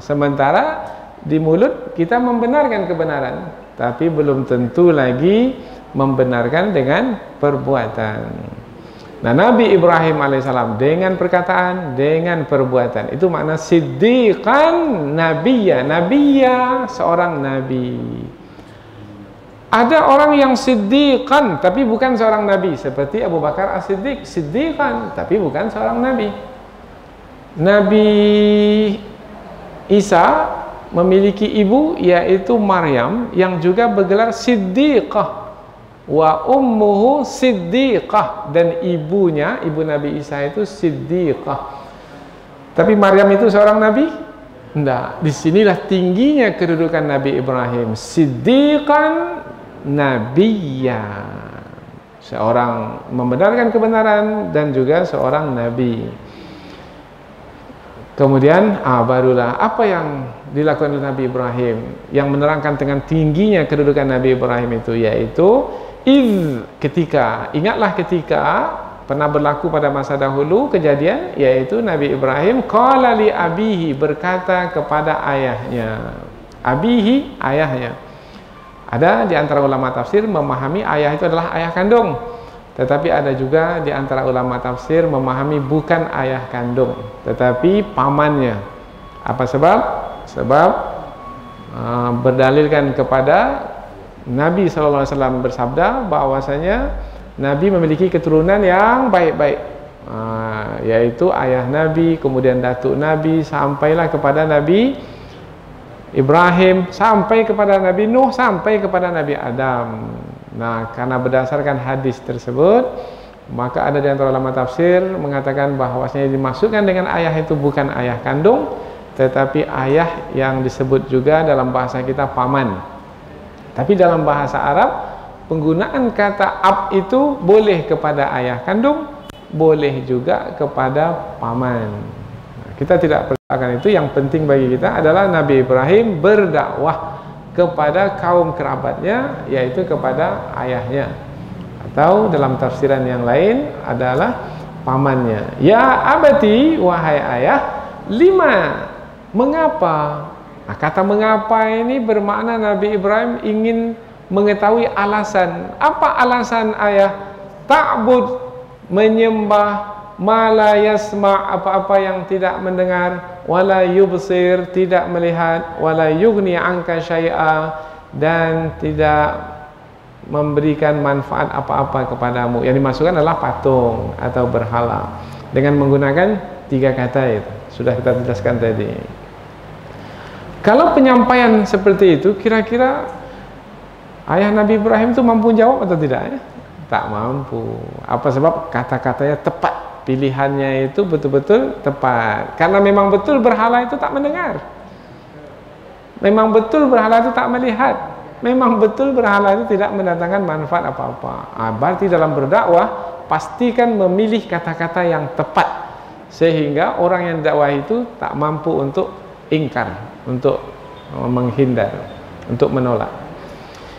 sementara di mulut kita membenarkan kebenaran, tapi belum tentu lagi membenarkan dengan perbuatan. Nah, Nabi Ibrahim alaihissalam dengan perkataan, dengan perbuatan, itu makna siddiqan nabiyya, seorang nabi. Ada orang yang siddiqan tapi bukan seorang nabi, seperti Abu Bakar As-Siddiq, siddiqan tapi bukan seorang nabi. Nabi Isa memiliki ibu yaitu Maryam yang juga bergelar siddiqah. Wa ummuhu siddiqah, dan ibunya, ibu Nabi Isa itu siddiqah. Tapi Maryam itu seorang nabi? Enggak. Disinilah tingginya kedudukan Nabi Ibrahim, siddiqan nabiyya, seorang membenarkan kebenaran dan juga seorang nabi. Kemudian barulah apa yang dilakukan oleh Nabi Ibrahim yang menerangkan dengan tingginya kedudukan Nabi Ibrahim itu, yaitu ingatlah ketika pernah berlaku pada masa dahulu kejadian, yaitu Nabi Ibrahim qala li abihi, berkata kepada ayahnya. Abihi, ayahnya. Ada di antara ulama tafsir memahami ayah itu adalah ayah kandung, tetapi ada juga di antara ulama tafsir memahami bukan ayah kandung tetapi pamannya. Apa sebab? Sebab berdalilkan kepada Nabi SAW bersabda bahwasanya Nabi memiliki keturunan yang baik-baik, yaitu ayah Nabi, kemudian datuk Nabi, sampailah kepada Nabi Ibrahim, sampai kepada Nabi Nuh, sampai kepada Nabi Adam. Nah, karena berdasarkan hadis tersebut, maka ada di antara ulama tafsir mengatakan bahwasanya dimaksudkan dengan ayah itu bukan ayah kandung, tetapi ayah yang disebut juga dalam bahasa kita paman. Tapi dalam bahasa Arab, penggunaan kata ab itu boleh kepada ayah kandung, boleh juga kepada paman. Nah, kita tidak perlukan itu. Yang penting bagi kita adalah Nabi Ibrahim berdakwah kepada kaum kerabatnya, yaitu kepada ayahnya, atau dalam tafsiran yang lain adalah pamannya. Ya abati, wahai ayah, lima, mengapa? Nah, kata mengapa ini bermakna Nabi Ibrahim ingin mengetahui alasan. Apa alasan ayah? Ta'bud, menyembah, ma la yasma', apa-apa yang tidak mendengar, wala yubsir, tidak melihat, wala yughni anka syai'a, dan tidak memberikan manfaat apa-apa kepadamu. Yang dimasukkan adalah patung atau berhala dengan menggunakan 3 kata itu. Sudah kita jelaskan tadi. Kalau penyampaian seperti itu, kira-kira ayah Nabi Ibrahim itu mampu jawab atau tidak ya? Tak mampu. Apa sebab? Kata-katanya tepat, pilihannya itu betul-betul tepat. Karena memang betul berhala itu tak mendengar, memang betul berhala itu tak melihat, memang betul berhala itu tidak mendatangkan manfaat apa-apa. Berarti dalam berdakwah pastikan memilih kata-kata yang tepat, sehingga orang yang dakwah itu tak mampu untuk ingkar, untuk menghindar, untuk menolak.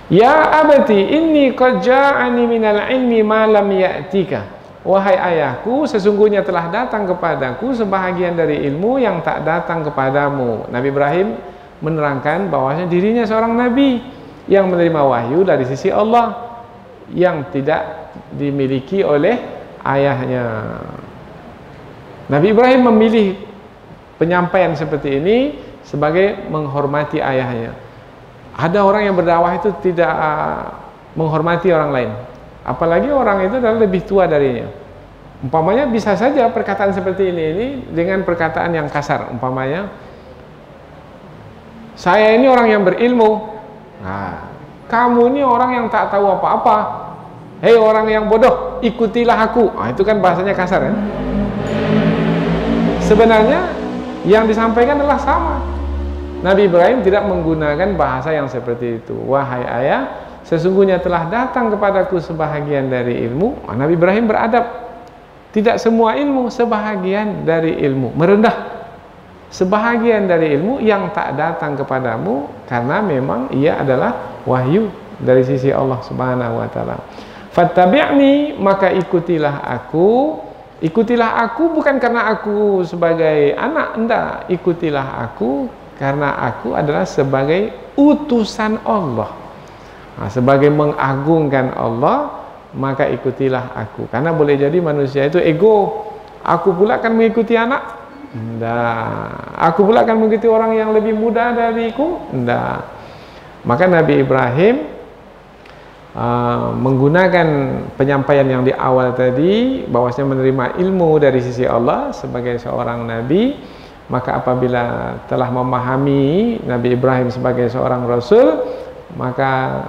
Ya abati inni qad ja'ani minal ilmi ma lam ya'tika, wahai ayahku, sesungguhnya telah datang kepadaku sebahagian dari ilmu yang tak datang kepadamu. Nabi Ibrahim menerangkan bahwasanya dirinya seorang nabi yang menerima wahyu dari sisi Allah yang tidak dimiliki oleh ayahnya. Nabi Ibrahim memilih penyampaian seperti ini sebagai menghormati ayahnya. Ada orang yang berdakwah itu tidak menghormati orang lain, apalagi orang itu adalah lebih tua darinya. Umpamanya bisa saja perkataan seperti ini dengan perkataan yang kasar. Umpamanya, saya ini orang yang berilmu, nah, kamu ini orang yang tak tahu apa-apa. Hei orang yang bodoh, ikutilah aku. Nah, itu kan bahasanya kasar ya. Sebenarnya yang disampaikan adalah sama. Nabi Ibrahim tidak menggunakan bahasa yang seperti itu. Wahai ayah, sesungguhnya telah datang kepadaku sebahagian dari ilmu. Nabi Ibrahim beradab. Tidak semua ilmu, sebahagian dari ilmu. Merendah sebahagian dari ilmu yang tak datang kepadamu, karena memang ia adalah wahyu dari sisi Allah Subhanahu wa taala. Fattabi'ni, maka ikutilah aku. Ikutilah aku bukan karena aku sebagai anak, enggak. Ikutilah aku karena aku adalah sebagai utusan Allah. Nah, sebagai mengagungkan Allah, maka ikutilah aku. Karena boleh jadi manusia itu ego. Aku pula akan mengikuti anak? Enggak. Aku pula akan mengikuti orang yang lebih muda dariku? Enggak. Maka Nabi Ibrahim menggunakan penyampaian yang di awal tadi, bahwasanya menerima ilmu dari sisi Allah sebagai seorang nabi. Maka apabila telah memahami Nabi Ibrahim sebagai seorang Rasul, maka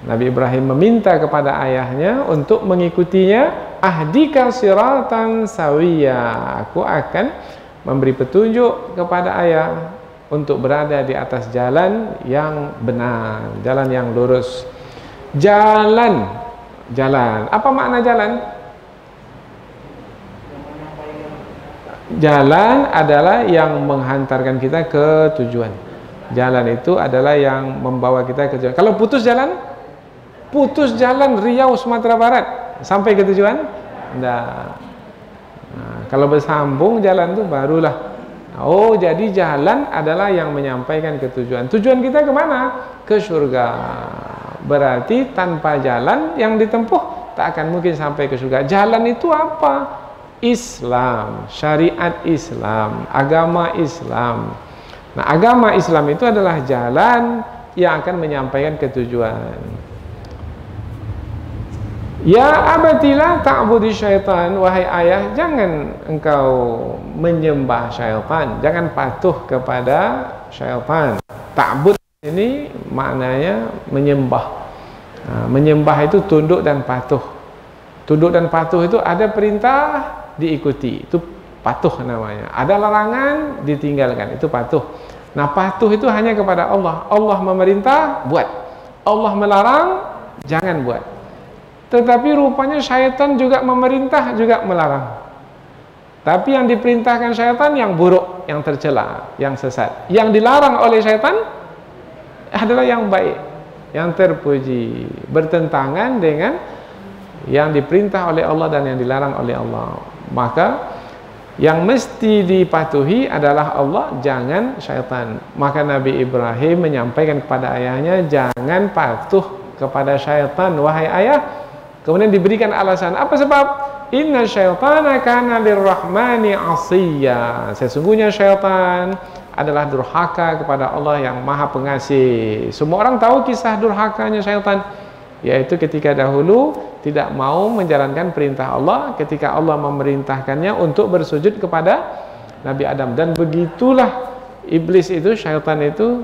Nabi Ibrahim meminta kepada ayahnya untuk mengikutinya. Ahdika siratan sawiya, aku akan memberi petunjuk kepada ayah untuk berada di atas jalan yang benar, jalan yang lurus. Jalan, apa makna jalan? Jalan adalah yang menghantarkan kita ke tujuan. Jalan itu adalah yang membawa kita ke tujuan. Kalau putus jalan Riau Sumatera Barat sampai ke tujuan? Enggak. Nah, kalau bersambung jalan itu barulah. Oh, jadi jalan adalah yang menyampaikan ke tujuan. Tujuan kita kemana? Ke surga. Berarti tanpa jalan yang ditempuh tak akan mungkin sampai ke surga. Jalan itu apa? Islam, syariat Islam, agama Islam. Nah, agama Islam itu adalah jalan yang akan menyampaikan ke tujuan. Ya abatilah ta'budi syaitan, wahai ayah, jangan engkau menyembah syaitan, jangan patuh kepada syaitan. Ta'bud ini maknanya menyembah. Nah, menyembah itu tunduk dan patuh. Tunduk dan patuh itu ada perintah diikuti, itu patuh namanya. Ada larangan ditinggalkan, itu patuh. Nah, patuh itu hanya kepada Allah. Allah memerintah, buat. Allah melarang, jangan buat. Tetapi rupanya syaitan juga memerintah, juga melarang. Tapi yang diperintahkan syaitan yang buruk, yang tercela, yang sesat. Yang dilarang oleh syaitan adalah yang baik, yang terpuji, bertentangan dengan yang diperintah oleh Allah dan yang dilarang oleh Allah. Maka yang mesti dipatuhi adalah Allah, jangan syaitan. Maka Nabi Ibrahim menyampaikan kepada ayahnya, jangan patuh kepada syaitan, wahai ayah. Kemudian diberikan alasan, apa sebab? Inna syaitana kana lirrahmani asiyya. Sesungguhnya syaitan adalah durhaka kepada Allah yang maha pengasih. Semua orang tahu kisah durhakanya syaitan, yaitu ketika dahulu tidak mau menjalankan perintah Allah ketika Allah memerintahkannya untuk bersujud kepada Nabi Adam. Dan begitulah iblis itu, syaitan itu,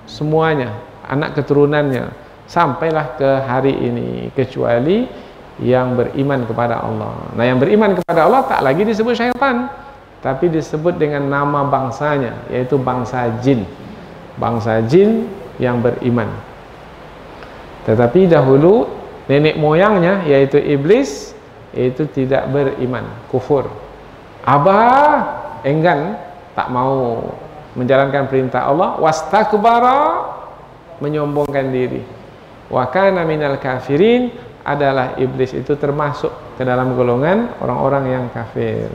semuanya, anak keturunannya, sampailah ke hari ini, kecuali yang beriman kepada Allah. Nah, yang beriman kepada Allah tak lagi disebut syaitan, tapi disebut dengan nama bangsanya, yaitu bangsa jin. Bangsa jin yang beriman. Tetapi dahulu nenek moyangnya, yaitu iblis, itu tidak beriman, kufur. Abah enggan, tak mau menjalankan perintah Allah, wastakbara, menyombongkan diri. Wa kana minal kafirin, adalah iblis itu termasuk ke dalam golongan orang-orang yang kafir.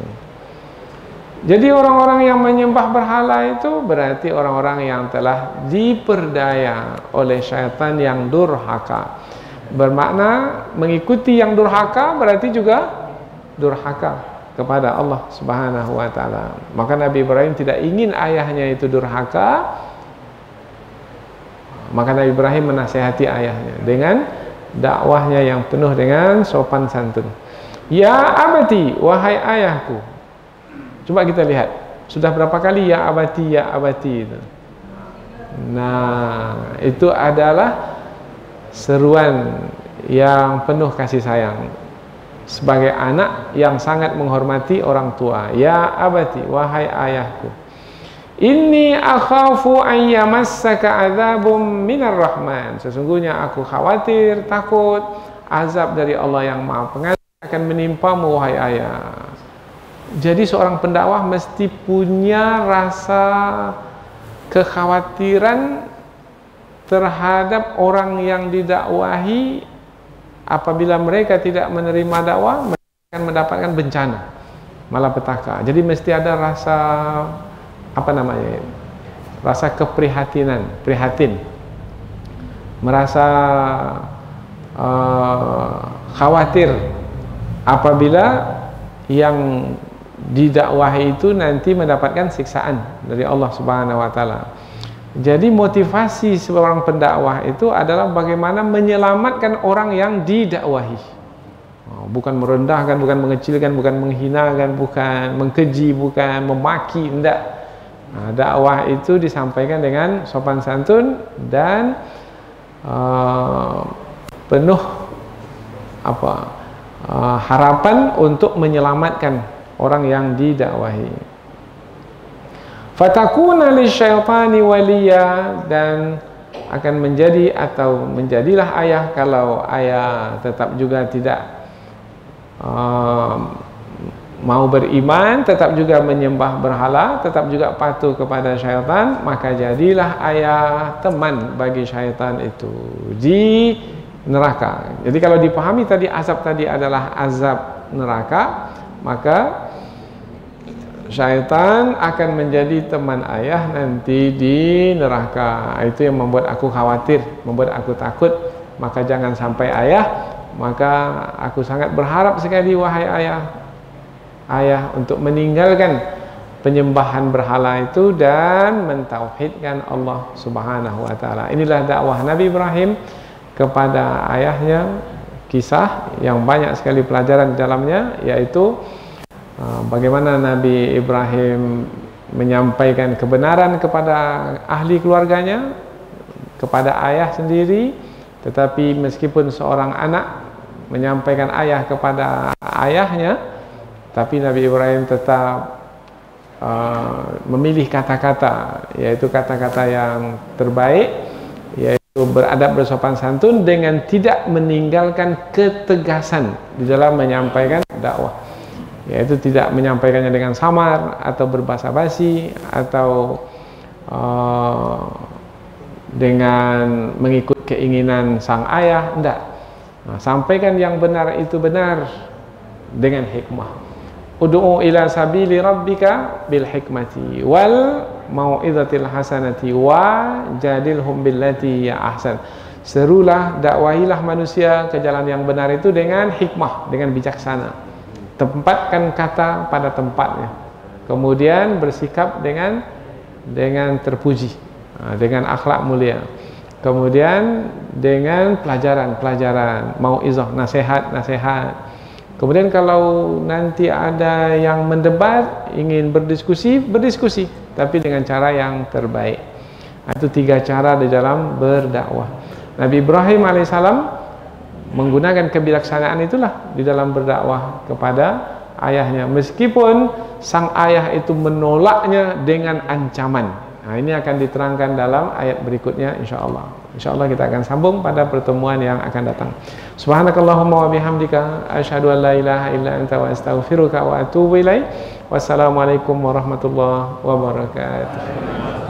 Jadi orang-orang yang menyembah berhala itu berarti orang-orang yang telah diperdaya oleh syaitan yang durhaka. Bermakna mengikuti yang durhaka berarti juga durhaka kepada Allah Subhanahu wa taala. Maka Nabi Ibrahim tidak ingin ayahnya itu durhaka. Maka Nabi Ibrahim menasihati ayahnya dengan dakwahnya yang penuh dengan sopan santun. Ya abati, wahai ayahku. Coba kita lihat, sudah berapa kali ya abati itu. Nah, itu adalah seruan yang penuh kasih sayang sebagai anak yang sangat menghormati orang tua. Ya abati, wahai ayahku, inni akhafu an yamassaka adzabum minar rahman. Sesungguhnya aku khawatir, takut azab dari Allah yang Maha Pengasih akan menimpamu, wahai ayah. Jadi seorang pendakwah mesti punya rasa kekhawatiran terhadap orang yang didakwahi. Apabila mereka tidak menerima dakwah, mereka akan mendapatkan bencana, malapetaka. Jadi mesti ada rasa rasa keprihatinan, prihatin, merasa khawatir apabila yang didakwahi itu nanti mendapatkan siksaan dari Allah Subhanahu wa taala. Jadi motivasi seorang pendakwah itu adalah bagaimana menyelamatkan orang yang didakwahi. Bukan merendahkan, bukan mengecilkan, bukan menghinakan, bukan mengkeji, bukan memaki, tidak. Nah, dakwah itu disampaikan dengan sopan santun dan penuh harapan untuk menyelamatkan orang yang didakwahi. Fatakuna lisyaitani waliya, dan akan menjadi atau menjadilah ayah kalau ayah tetap juga tidak mau beriman, tetap juga menyembah berhala, tetap juga patuh kepada syaitan, maka jadilah ayah teman bagi syaitan itu di neraka. Jadi kalau dipahami tadi azab tadi adalah azab neraka, maka syaitan akan menjadi teman ayah nanti di neraka. Itu yang membuat aku khawatir, membuat aku takut. Maka jangan sampai ayah. Maka aku sangat berharap sekali wahai ayah untuk meninggalkan penyembahan berhala itu dan mentauhidkan Allah Subhanahu wa taala. Inilah dakwah Nabi Ibrahim kepada ayahnya, kisah yang banyak sekali pelajaran di dalamnya, yaitu bagaimana Nabi Ibrahim menyampaikan kebenaran kepada ahli keluarganya, kepada ayah sendiri. Tetapi meskipun seorang anak menyampaikan ayah kepada ayahnya, tapi Nabi Ibrahim tetap memilih kata-kata, yaitu kata-kata yang terbaik, yaitu beradab bersopan santun dengan tidak meninggalkan ketegasan di dalam menyampaikan dakwah, yaitu tidak menyampaikannya dengan samar atau berbahasa basi atau dengan mengikut keinginan sang ayah. Tidak. Nah, sampaikan yang benar itu benar dengan hikmah. Ud'u ila sabili rabbika bil hikmati wal mau'izatil hasanati wa jadilhum billati ya ahsan. Serulah, dakwahilah manusia ke jalan yang benar itu dengan hikmah, dengan bijaksana. Tempatkan kata pada tempatnya. Kemudian bersikap dengan terpuji, dengan akhlak mulia. Kemudian dengan pelajaran, mau'izah, nasihat. Kemudian kalau nanti ada yang mendebat, ingin berdiskusi, tapi dengan cara yang terbaik. Itu 3 cara di dalam berdakwah. Nabi Ibrahim alaihissalam menggunakan kebijaksanaan itulah di dalam berdakwah kepada ayahnya, meskipun sang ayah itu menolaknya dengan ancaman. Nah, ini akan diterangkan dalam ayat berikutnya insyaallah. Insyaallah kita akan sambung pada pertemuan yang akan datang. Subhanakallahumma wa bihamdika asyhadu an la ilaha illa anta wa astaghfiruka wa atubu ilaik. Wassalamualaikum warahmatullahi wabarakatuh.